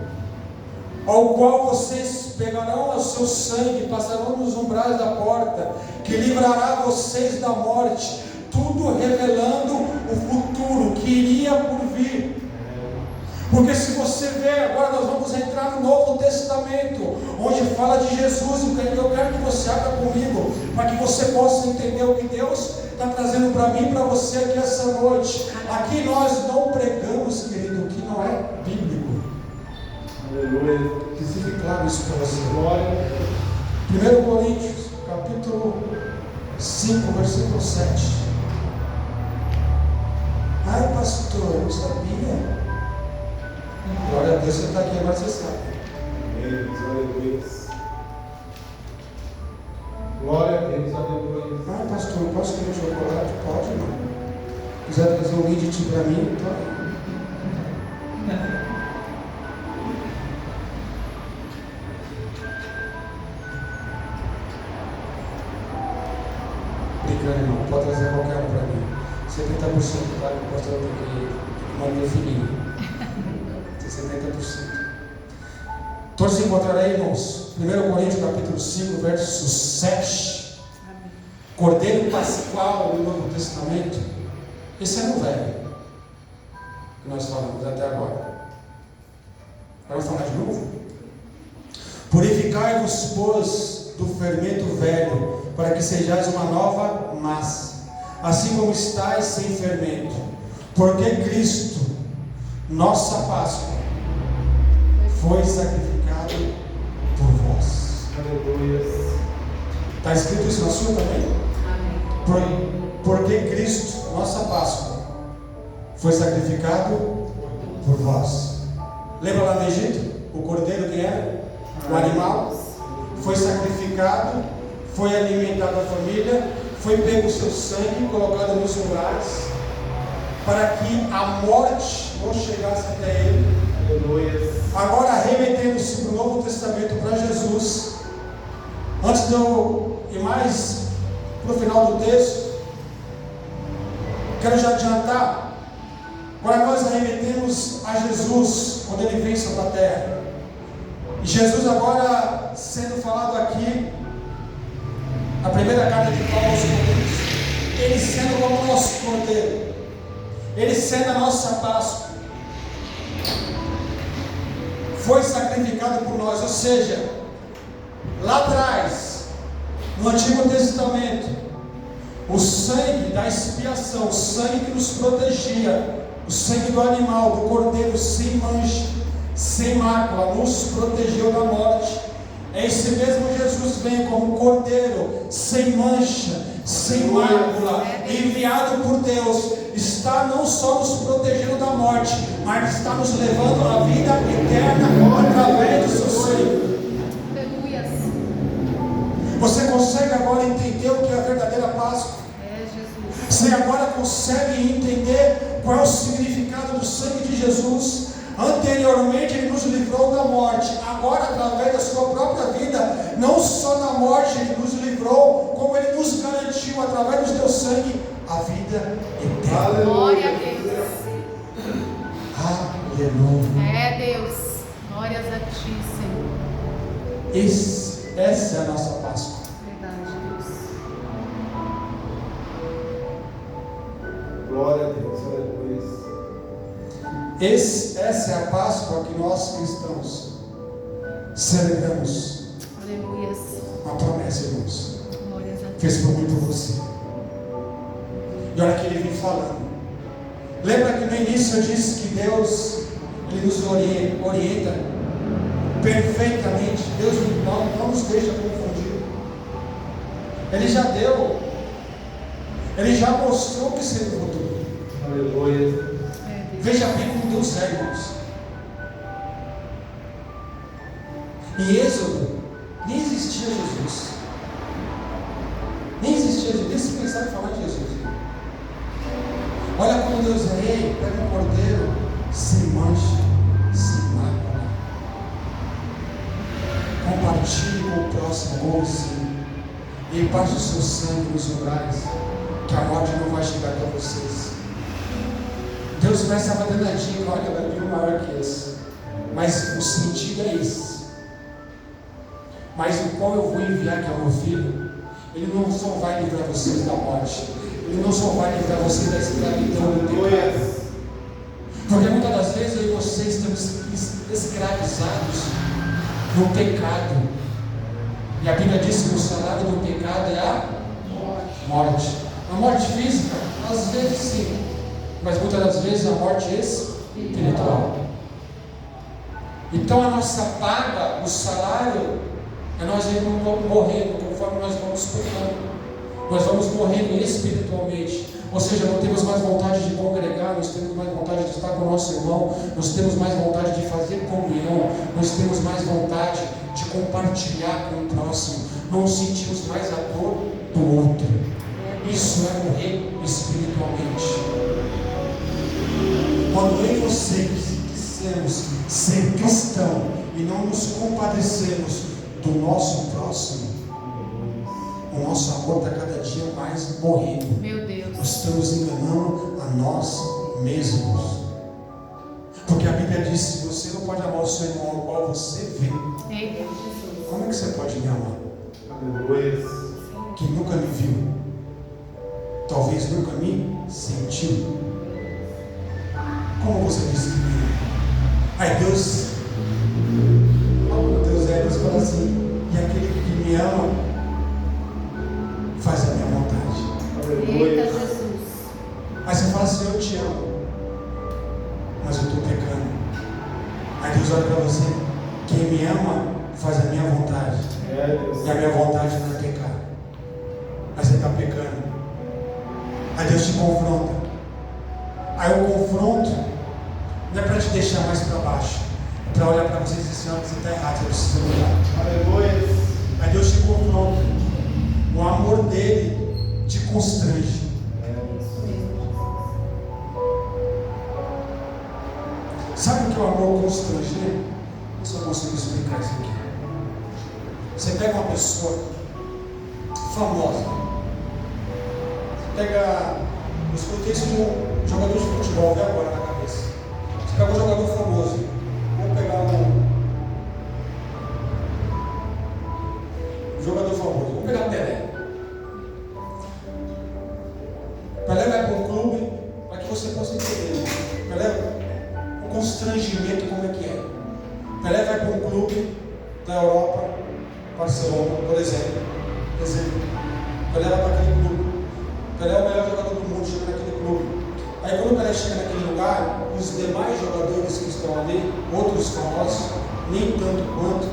ao qual vocês pegarão o seu sangue, passarão nos umbrais da porta, que livrará vocês da morte. tudo revelando o futuro que iria por vir. Porque se você ver, agora nós vamos entrar no Novo Testamento, onde fala de Jesus, e eu quero que você abra comigo, para que você possa entender o que Deus está trazendo para mim e para você aqui essa noite. Aqui nós não pregamos, querido, o que não é bíblico. Aleluia. Que fique claro isso para você. Glória. 1 Coríntios, capítulo 5, versículo 7. Ai, pastor, eu não sabia. Glória a Deus, você está aqui, agora você sabe. Amém. Aleluia. Glória a Deus. Aleluia. Ai, pastor, eu posso comer chocolate? Pode, irmão. Quiser trazer um Lidit para mim, pode. Brincando, irmão, pode trazer qualquer um para mim. 70% tá, que o pastor tem que manter fininho. 70%. Todos se encontrarão, irmãos. 1 Coríntios capítulo 5, verso 7. Cordeiro Pascual do Novo Testamento. Esse é no velho que nós falamos até agora. Vamos falar de novo? Purificai-vos, pois, do fermento velho, para que sejais uma nova massa, assim como estáis sem fermento. Porque Cristo, nossa Páscoa, foi sacrificado por vós. Aleluia. Está escrito isso na sua também? Porque Cristo, nossa Páscoa, foi sacrificado por vós. Lembra lá no Egito? O cordeiro que era? O animal foi sacrificado, foi alimentado a família, foi pego o seu sangue, colocado nos umbrais, para que a morte não chegasse até ele. Aleluia. Agora, remetendo-se para o Novo Testamento, para Jesus, antes de eu ir mais para o final do texto, quero já adiantar. Agora nós remetemos a Jesus quando ele veio sobre a terra. E Jesus agora sendo falado aqui, a primeira carta de Paulo aos Coríntios, ele sendo como nosso cordeiro, ele sendo a nossa Páscoa, foi sacrificado por nós. Ou seja, lá atrás, no Antigo Testamento, o sangue da expiação, o sangue que nos protegia, o sangue do animal, do cordeiro sem mancha, sem mácula, nos protegeu da morte. É esse mesmo Jesus vem como cordeiro, sem mancha, sem mácula, enviado por Deus, está não só nos protegendo da morte, mas está nos levando à vida eterna através do seu sangue. Aleluia. Você consegue agora entender o que é a verdadeira Páscoa? É Jesus. Você agora consegue entender qual é o significado do sangue de Jesus? Anteriormente ele nos livrou da morte, agora através da sua própria vida, não só da morte ele nos livrou, como ele nos garantiu através do seu sangue a vida eterna. Glória a Deus. Aleluia. É Deus. Glórias a ti, Senhor. Essa é a nossa Páscoa. Verdade, Deus. Glória a Deus. Aleluia. Essa é a Páscoa que nós cristãos celebramos. Aleluia. Uma promessa, irmãos. Glórias a ti. Fez por mim e por você. E olha que ele vem falando. Lembra que no início eu disse que Deus, ele nos orienta perfeitamente. Deus não nos deixa confundir. Ele já deu. Ele já mostrou o que seria o futuro. Aleluia. Veja bem como Deus é, irmãos. Em Êxodo, nem existia Jesus. Nem existia Jesus, nem se pensava em falar de Jesus. Olha como Deus é. Ei, pega um cordeiro sem mancha, sem mácula. Compartilhe com o próximo com o vizinho. E passe o seu sangue nos umbrais, que a morte não vai chegar até vocês. Deus vai estar dando a dica, olha, vai vir um maior que esse. Mas o sentido é esse. Mas o qual eu vou enviar, que é o meu filho, Ele não só vai livrar vocês da morte, Ele não só vai livrar vocês da escravidão do pecado. Porque muitas das vezes eu e vocês estamos escravizados no pecado. E a Bíblia diz que o salário do pecado é a morte. A morte física, às vezes sim, mas muitas das vezes a morte espiritual. Então a nossa paga, o salário, é nós irmos morrendo conforme nós vamos pecando. Nós vamos morrendo espiritualmente. Ou seja, não temos mais vontade de congregar, nós temos mais vontade de estar com o nosso irmão, nós temos mais vontade de fazer comunhão, nós temos mais vontade de compartilhar com o próximo, não sentimos mais a dor do outro. Isso é morrer espiritualmente. Quando eu e você quisermos ser cristão e não nos compadecermos do nosso próximo, o nosso amor está cada dia mais morrendo. Meu Deus. Nós estamos enganando a nós mesmos. Porque a Bíblia diz que você não pode amar o seu irmão ao qual você vê. Eita, Jesus. Como é que você pode me amar? Aleluia. Que nunca me viu, talvez nunca me sentiu. Como você disse que me ama? Aí Deus fala assim: e aquele que me ama faz a minha vontade. Eita, Jesus. Aí você fala assim: eu te amo, mas eu estou pecando. Aí Deus olha para você: quem me ama faz a minha vontade. E a minha vontade não é pecar. Aí você está pecando. Aí Deus te confronta. Aí o confronto não é para te deixar mais para baixo, é para olhar para você e dizer assim: você está errado, você precisa mudar. Aleluia. Aí Deus te confronta. O amor dele te constrange. Sabe o que é o amor constranger? Eu só consigo explicar isso aqui. Você pega uma pessoa famosa. Você pega. Eu escutei isso de um jogador de futebol, vem agora na cabeça. Você pega um jogador famoso. Vamos pegar um jogador famoso. Vamos pegar Pelé. Pelé vai para um clube para que você possa entender. Pelé, o constrangimento como é que é. Pelé vai para um clube da Europa, Barcelona, por exemplo. Pelé vai para aquele clube. Pelé é o melhor jogador do mundo, chega naquele clube. Aí quando o Pelé chega naquele lugar, os demais jogadores que estão ali, outros famosos, nem tanto quanto,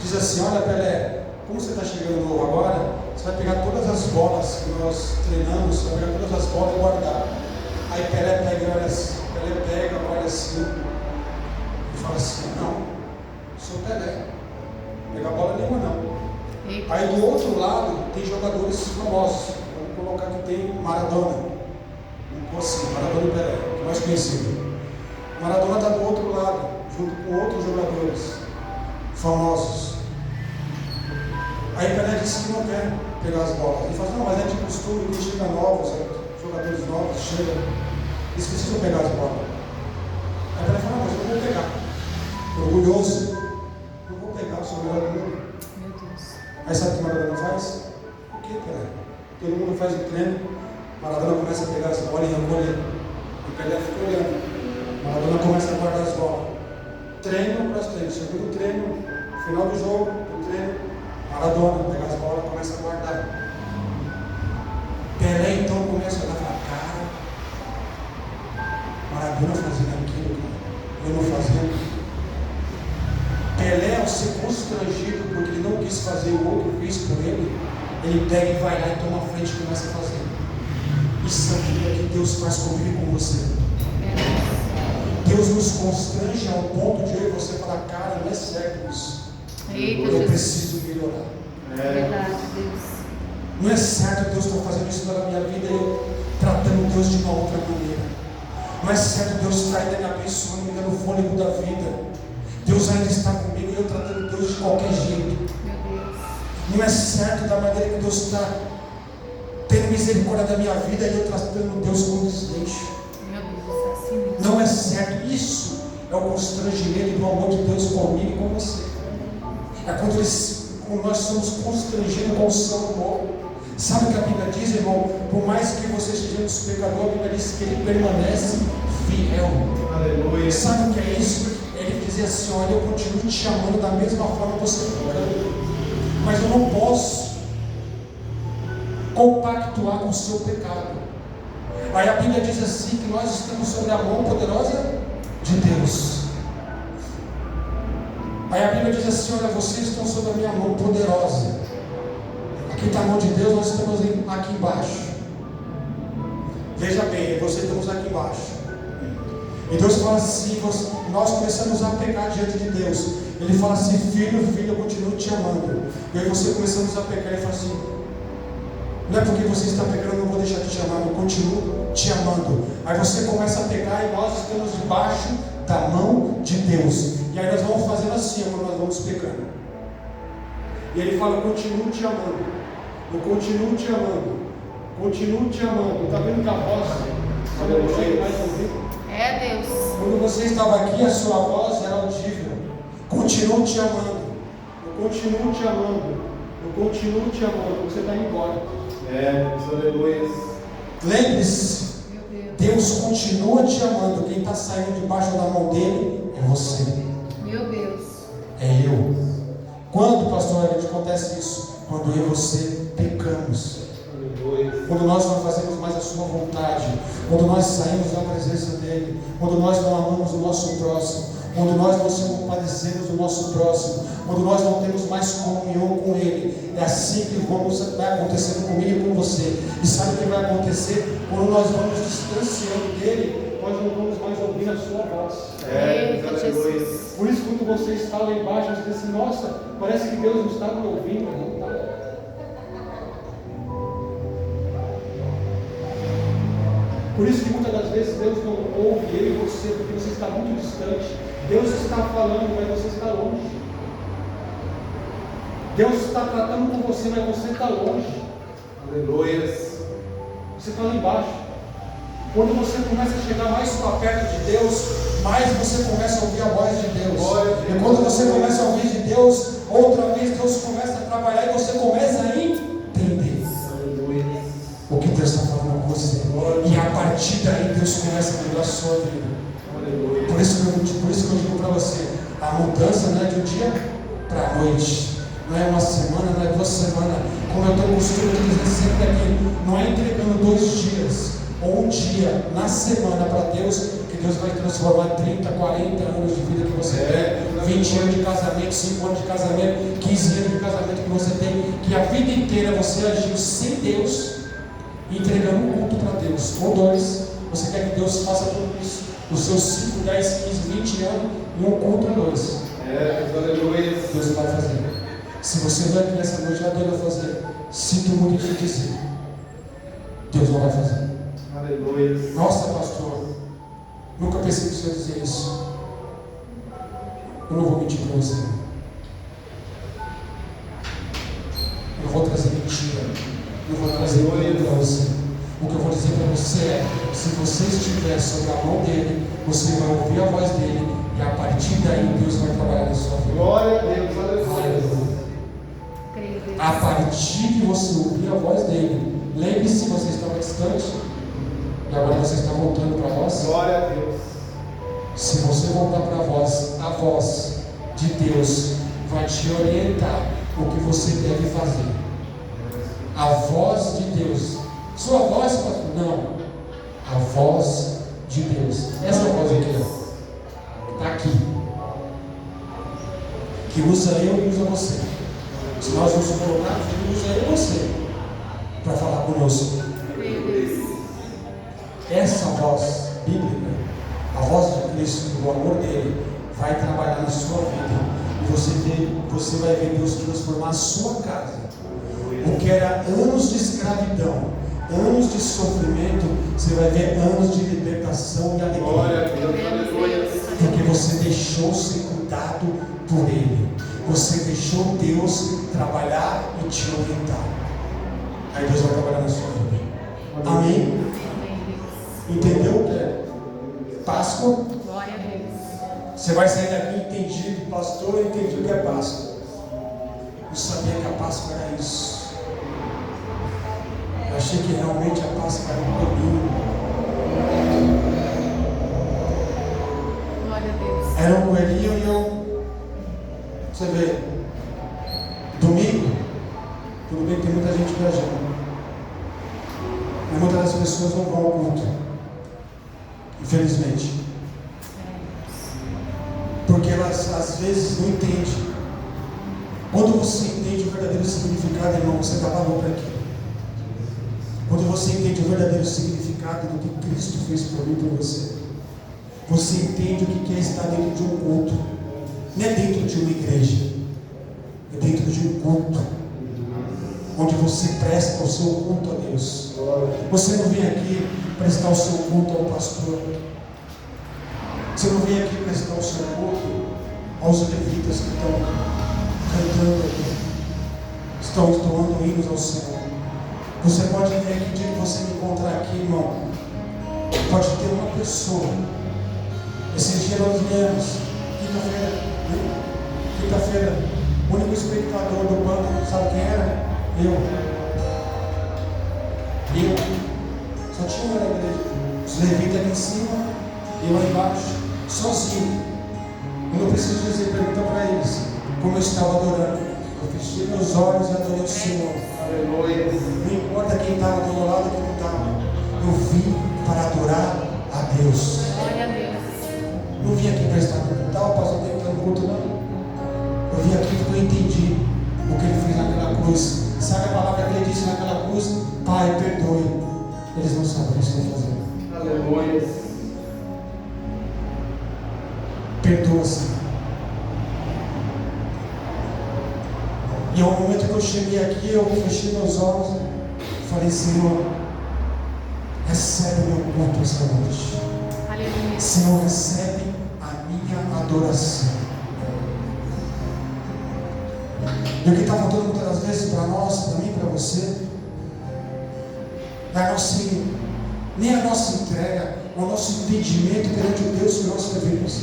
diz assim: olha Pelé, como você está chegando novo agora, você vai pegar todas as bolas que nós treinamos, você vai pegar todas as bolas e guardar. Aí Pelé pega, olha assim, e fala assim: não, sou Pelé, não pega bola nenhuma não. Eita. Aí do outro lado tem jogadores famosos. Vamos colocar que tem Maradona. Assim, Maradona e Pelé, que é mais conhecido. Maradona está do outro lado, junto com outros jogadores famosos. Aí Pelé disse que não quer pegar as bolas. Ele fala: não, mas é de costume que chega novos, jogadores novos chegam, eles precisam pegar as bolas. Aí Pelé fala: não, mas eu vou pegar. Orgulhoso, eu vou pegar, eu sou o melhor do mundo. Meu Deus. Aí sabe o que Maradona faz? O que, Pelé? Todo mundo faz o treino, Maradona começa a pegar as bolas e recolher. E Pelé fica olhando. Maradona começa a guardar as bolas. Treino após treino. Segundo treino, final do jogo, do treino, Maradona pega as bolas e começa a guardar. Pelé então começa a falar: cara, Maradona fazendo aquilo, eu não fazendo. Pelé, ao ser constrangido porque ele não quis fazer o outro fez por ele, ele pega e vai lá e toma a frente e começa a fazer. Isso aqui é que Deus faz comigo e com você. Deus nos constrange ao ponto de eu e você falar: cara, não é certo isso. Eita, Eu Jesus. preciso melhorar. Verdade, Deus. Não é certo Deus estar fazendo isso na minha vida e eu tratando Deus de uma outra maneira. Não é certo Deus estar ainda me abençoando, me dando o fôlego da vida. Deus ainda está comigo e eu tratando Deus de qualquer jeito. Meu Deus. Não é certo da maneira que Deus está tendo misericórdia da minha vida e eu tratando Deus com desleixo. Meu Deus, assim mesmo. Não é certo. Isso é o constrangimento do amor de Deus comigo e com você. É quando nós somos constrangidos com o seu amor. Sabe o que a Bíblia diz, irmão? Por mais que você seja um pecador, a Bíblia diz que ele permanece fiel. Aleluia. Sabe o que é isso? Ele dizia assim: olha, eu continuo te amando da mesma forma que você me, mas eu não posso compactuar com o seu pecado. Aí a Bíblia diz assim que nós estamos sobre a mão poderosa de Deus. Aí a Bíblia diz assim: olha, vocês estão sob a minha mão poderosa. Aqui está a mão de Deus, nós estamos aqui embaixo. Veja bem, você estamos aqui embaixo. E Deus fala assim: nós começamos a pecar diante de Deus. Ele fala assim: filho, eu continuo te amando. E aí você começamos a pecar e fala assim: não é porque você está pecando, eu não vou deixar de te amar, eu continuo te amando. Aí você começa a pecar e nós estamos debaixo da mão de Deus. E aí nós vamos fazendo assim, quando nós vamos pecando. E ele fala: eu continuo te amando, eu continuo te amando, continuo te amando. Está vendo que a voz, quando eu não chego mais a ouvir? É Deus. Quando você estava aqui, a sua voz era audível. Continuo te amando, eu continuo te amando, eu continuo te amando. Você está indo embora. Aleluia. Lembre-se, Deus continua te amando. Quem está saindo debaixo da mão dele é você. Meu Deus. É eu. Quando, pastor, acontece isso? Quando eu e você pecamos. Quando nós não fazemos mais a sua vontade. Quando nós saímos da presença dele. Quando nós não amamos o nosso próximo. Quando nós não se compadecemos do nosso próximo. Quando nós não temos mais comunhão com ele. É assim que vai acontecendo comigo e com você. E sabe o que vai acontecer? Quando nós vamos distanciando dele, nós não vamos mais ouvir a sua voz. Aleluia. Por isso, quando você está lá embaixo, você diz assim: nossa, parece que Deus não está me ouvindo. Não está. Por isso que muitas das vezes Deus não ouve eu e você, porque você está muito distante. Deus está falando, mas você está longe. Deus está tratando com você, mas você está longe. Aleluia. Você está lá embaixo. Quando você começa a chegar mais para perto de Deus, mais você começa a ouvir a voz de Deus. E quando você começa a ouvir de Deus, outra vez Deus começa a trabalhar e você começa a entender o que Deus está falando com você. E a partir daí Deus começa a mudar a sua vida. Por isso que eu digo para você: a mudança não é de um dia para a noite. Não é uma semana, não é 2 semanas. Como eu tenho o costume de dizer sempre aqui, não é entregando 2 dias ou 1 dia na semana para Deus, que Deus vai transformar 30, 40 anos de vida que você tem, 20 anos de casamento, 5 anos de casamento, 15 anos de casamento que você tem, que a vida inteira você agiu sem Deus, entregando um culto para Deus, ou 2. Você quer que Deus faça tudo isso, os seus 5, 10, 15, 20 anos, e um culto ou 2. Aleluia. Deus vai fazer. Se você vai aqui nessa noite, Deus vai fazer. Sinto muito te dizer, Deus não vai fazer. Aleluia. Nossa, pastor, nunca pensei que o Senhor dizer isso. Eu não vou mentir para você. Eu não vou trazer mentira. Eu não vou trazer mentira para você. O que eu vou dizer para você é: se você estiver sob a mão dele, você vai ouvir a voz dele, e a partir daí Deus vai trabalhar na sua vida. Glória a Deus. Aleluia. A partir de você ouvir a voz dele, lembre-se, você estava distante e agora você está voltando para a voz. Glória a Deus. Se você voltar para a voz de Deus vai te orientar o que você deve fazer. A voz de Deus. Sua voz, pastor? Não. A voz de Deus. Essa voz aqui, está aqui. Que usa eu e usa você. Se nós nos colocarmos, Ele usa eu e você para falar conosco. Essa voz bíblica, a voz de Cristo, do amor dele, vai trabalhar na sua vida. E você vai ver Deus transformar a sua casa. O que era anos de escravidão, anos de sofrimento, você vai ver anos de libertação e alegria. Glória a Deus. Aleluia. Porque você deixou ser cuidado por Ele. Você deixou Deus trabalhar e te orientar. Aí Deus vai trabalhar na sua vida. Amém? Entendeu o que é Páscoa? Glória a Deus. Você vai sair daqui entendido, pastor, eu entendi o que é Páscoa. Eu sabia que a Páscoa era isso. Eu achei que realmente a Páscoa era um caminho. Glória a Deus. Era um coelhinho e eu. Você vê, domingo, tudo bem que tem muita gente viajando. Mas muitas das pessoas não vão ao culto. Infelizmente. Porque elas às vezes não entendem. Quando você entende o verdadeiro significado, irmão, você dá valor para aquilo. Quando você entende o verdadeiro significado do que Cristo fez por mim e por você, você entende o que é estar dentro de um culto. Não é dentro de uma igreja, é dentro de um culto, onde você presta o seu culto a Deus. Você não vem aqui prestar o seu culto ao pastor. Você não vem aqui prestar o seu culto aos levitas que estão cantando aqui, estão entoando hinos ao Senhor. Você pode vir aqui, o dia que você me encontrar aqui, irmão, pode ter uma pessoa. Esses dias nós viemos, quinta-feira, o único espectador do banco, sabe quem era? Eu. Só tinha uma na igreja. Os levitas ali em cima, eu lá embaixo, sozinho. Eu não preciso dizer, pergunta para eles como eu estava adorando. Eu fechei meus olhos e adorei o Senhor. Aleluia. Não importa quem estava do meu lado e quem não estava. Eu vim para adorar a Deus. Glória a Deus. Não vim aqui prestar culto, o pastor tem que estar no culto, não. Eu vim aqui porque eu entendi o que ele fez naquela cruz. Sabe a palavra que ele disse naquela cruz? Pai, perdoe. Eles não sabem o que estão fazendo. Aleluia. Perdoa-se. E ao momento que eu cheguei aqui, eu fechei meus olhos e falei, Senhor, recebe o meu culto esta noite. Aleluia. Senhor, recebe a minha adoração. E o que está faltando muitas das vezes para nós, para mim, para você, é nem a nossa entrega, o nosso entendimento perante o Deus que nós servimos.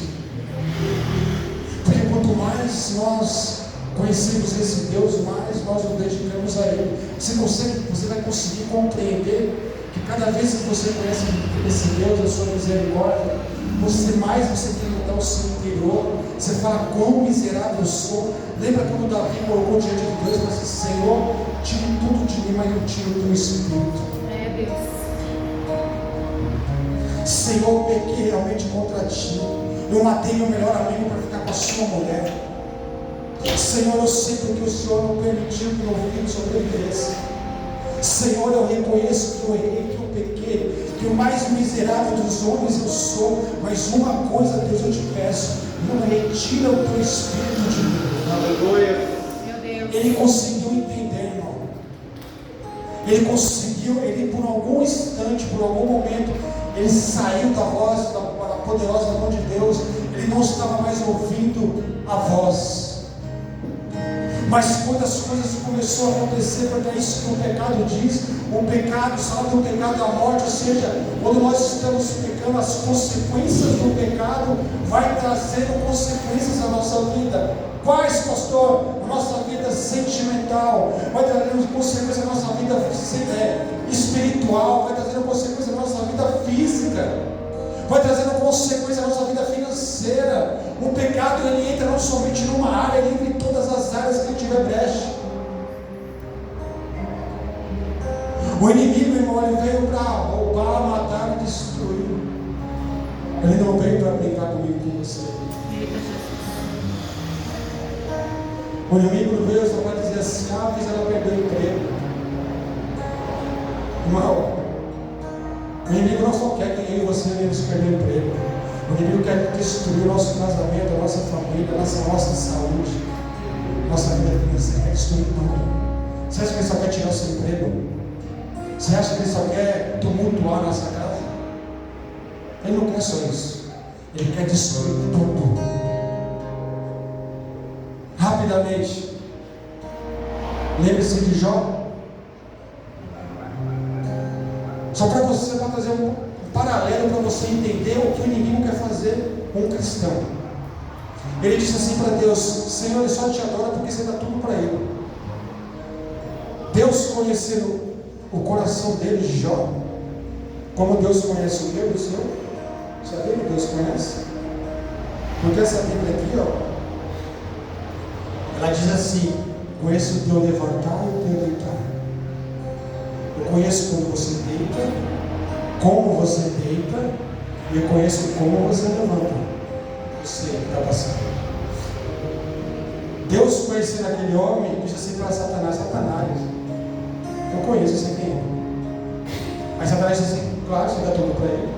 Porque quanto mais nós conhecemos esse Deus, mais nós nos dedicamos a Ele. Você vai conseguir compreender que cada vez que você conhece esse Deus, a sua misericórdia, você tem que mudar o seu interior. Você fala, quão miserável eu sou. Lembra quando Davi colocou diante de Deus e disse, Senhor, tire tudo de mim, mas não tire o teu espírito. É Deus. Senhor, pequei realmente contra ti. Eu matei meu melhor amigo para ficar com a sua mulher. Senhor, eu sei porque o Senhor não permitiu que meu filho sobrevivesse. Senhor, eu reconheço que eu errei, que eu pequei, que o mais miserável dos homens eu sou. Mas uma coisa, Deus, eu te peço, não retira o teu espírito de mim. Aleluia. Meu Deus. Ele conseguiu entender, irmão. Ele conseguiu, ele por algum instante, por algum momento, ele saiu da voz, da poderosa mão de Deus. Ele não estava mais ouvindo a voz. Mas quando as coisas começaram a acontecer, porque é isso que o pecado diz, o pecado, sabe, o pecado é a morte, ou seja, quando nós estamos pecando, as consequências do pecado vai trazendo consequências à nossa vida. Quais, pastor? A nossa vida sentimental, vai trazendo consequências à nossa vida espiritual, vai trazendo consequências à nossa vida física, vai trazendo consequências à nossa vida financeira. O pecado, ele entra não somente numa área, ele entra em todas as áreas que ele tiver brecha. O inimigo, irmão, ele veio para roubar, matar e destruir. Ele não veio para brincar comigo e com você. O inimigo não veio só para dizer assim, fiz ela perder o emprego. Irmão, o inimigo não só quer que eu e você venhamos perder o emprego. O inimigo quer destruir o nosso casamento, a nossa família, a nossa saúde, nossa vida financeira, quer destruir tudo. Você acha que ele só quer tirar o seu emprego? Você acha que ele só quer tumultuar a nossa casa? Ele não quer só isso. Ele quer destruir tudo. Rapidamente. Lembre-se de Jó. Só para você fazer um paralelo para você entender o que o inimigo quer fazer com um cristão. Ele disse assim para Deus: Senhor, ele só te adora porque você dá tudo para ele. Deus conhecendo o coração dele, Jó, como Deus conhece o meu e o seu. Sabia que Deus conhece? Porque essa Bíblia aqui, ó, ela diz assim: conheço o teu levantar e o teu deitar. Eu conheço como você deita, como você deita, e eu conheço como você levanta. Eu sei o que está passando. Deus conhecendo aquele homem, disse assim para Satanás: Satanás, eu conheço, eu sei quem é. Aí Satanás disse assim: claro, você dá tudo para ele,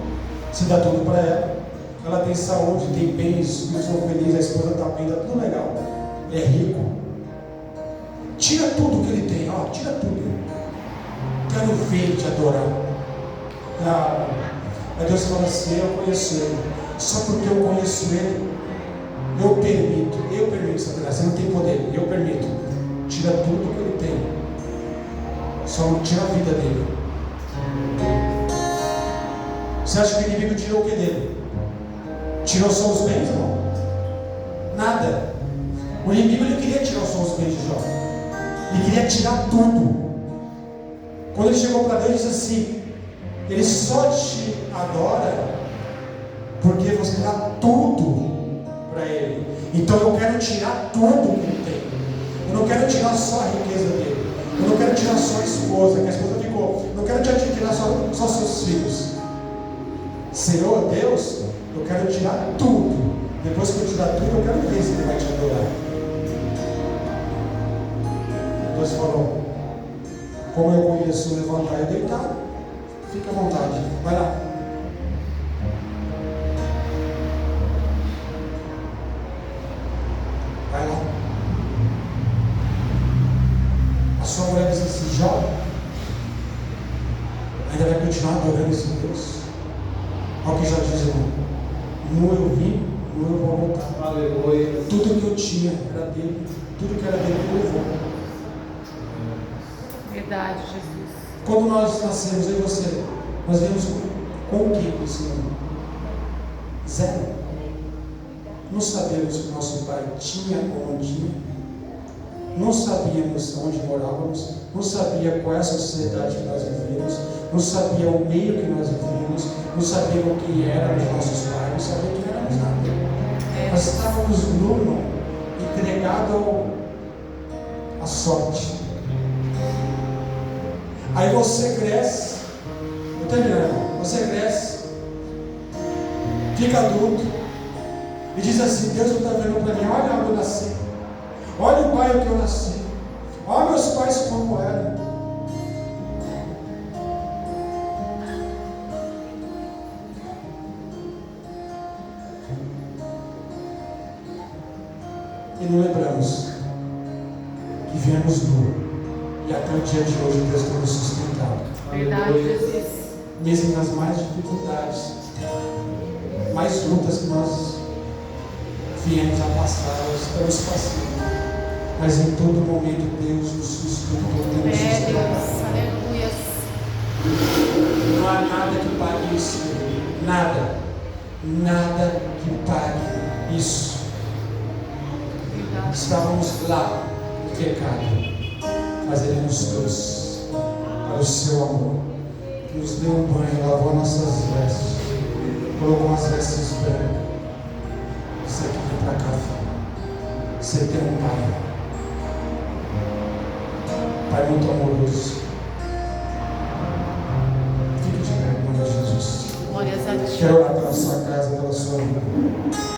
você dá tudo para ela tem saúde, tem bens, os filhos são felizes, a esposa está bem, está tudo legal, ele é rico. Tira tudo que ele tem, ó, tira tudo. Quero ver ele te adorar. Não. Aí Deus fala assim: eu conheço ele, só porque eu conheço ele, eu permito, Satanás, você não tem poder, eu permito. Tira tudo que ele tem, só não tira a vida dele. Você acha que o inimigo tirou o que dele? Tirou só os bens, irmão? Nada. O inimigo, ele queria tirar só os bens de Jó. Ele queria tirar tudo. Quando ele chegou para Deus, disse assim: ele só te adora porque você dá tudo para ele. Então eu quero tirar tudo que ele tem. Eu não quero tirar só a riqueza dele. Eu não quero tirar só a esposa, que a esposa ficou. Eu não quero tirar só seus filhos. Senhor Deus, eu quero tirar tudo. Depois que eu tirar tudo, eu quero ver se ele vai te adorar. Deus falou: como eu conheço levantar e deitar, fica à vontade, vai lá. Vai lá. A sua mulher diz assim: Jó, ainda vai continuar adorando esse Deus? Olha o que já diz, irmão: não eu vim, não eu vou voltar. Aleluia. Tudo que eu tinha era dele, tudo que era dele ele levou. Verdade, Jesus. Quando nós nascemos, eu e você, nós viemos com o que nesse mundo? Zero. Não sabíamos o que nosso pai tinha ou não tinha. Não sabíamos onde morávamos. Não sabia qual é a sociedade que nós vivíamos. Não sabia o meio que nós vivíamos. Não sabíamos quem eram os nossos pais. Não sabia quem éramos nada. Nós estávamos nu, irmão, entregados à sorte. Aí você cresce, eu terminando, irmão, você cresce, fica adulto e diz assim: Deus não está vendo para mim, olha onde eu nasci, olha o bairro que eu nasci, olha meus pais como eram. E não lembramos que viemos nu. E até o dia de hoje Deus tem nos sustentado. Verdade, Jesus. Mesmo nas mais dificuldades, mais lutas que nós viemos a passar, estamos passando. Mas em todo momento Deus nos sustentou, Deus nos sustentou. Deus, aleluia. Não há nada que pague isso. Nada. Nada que pague isso. Verdade. Estávamos lá no pecado, mas Ele nos trouxe para o seu amor, nos deu um banho, lavou nossas vestes, colocou umas vestes brancas. Você que vem para cá, filho. Você tem um Pai muito amoroso. Fique de pé, em nome de Jesus. Glórias a Deus. Quero orar pela sua casa, pela sua vida.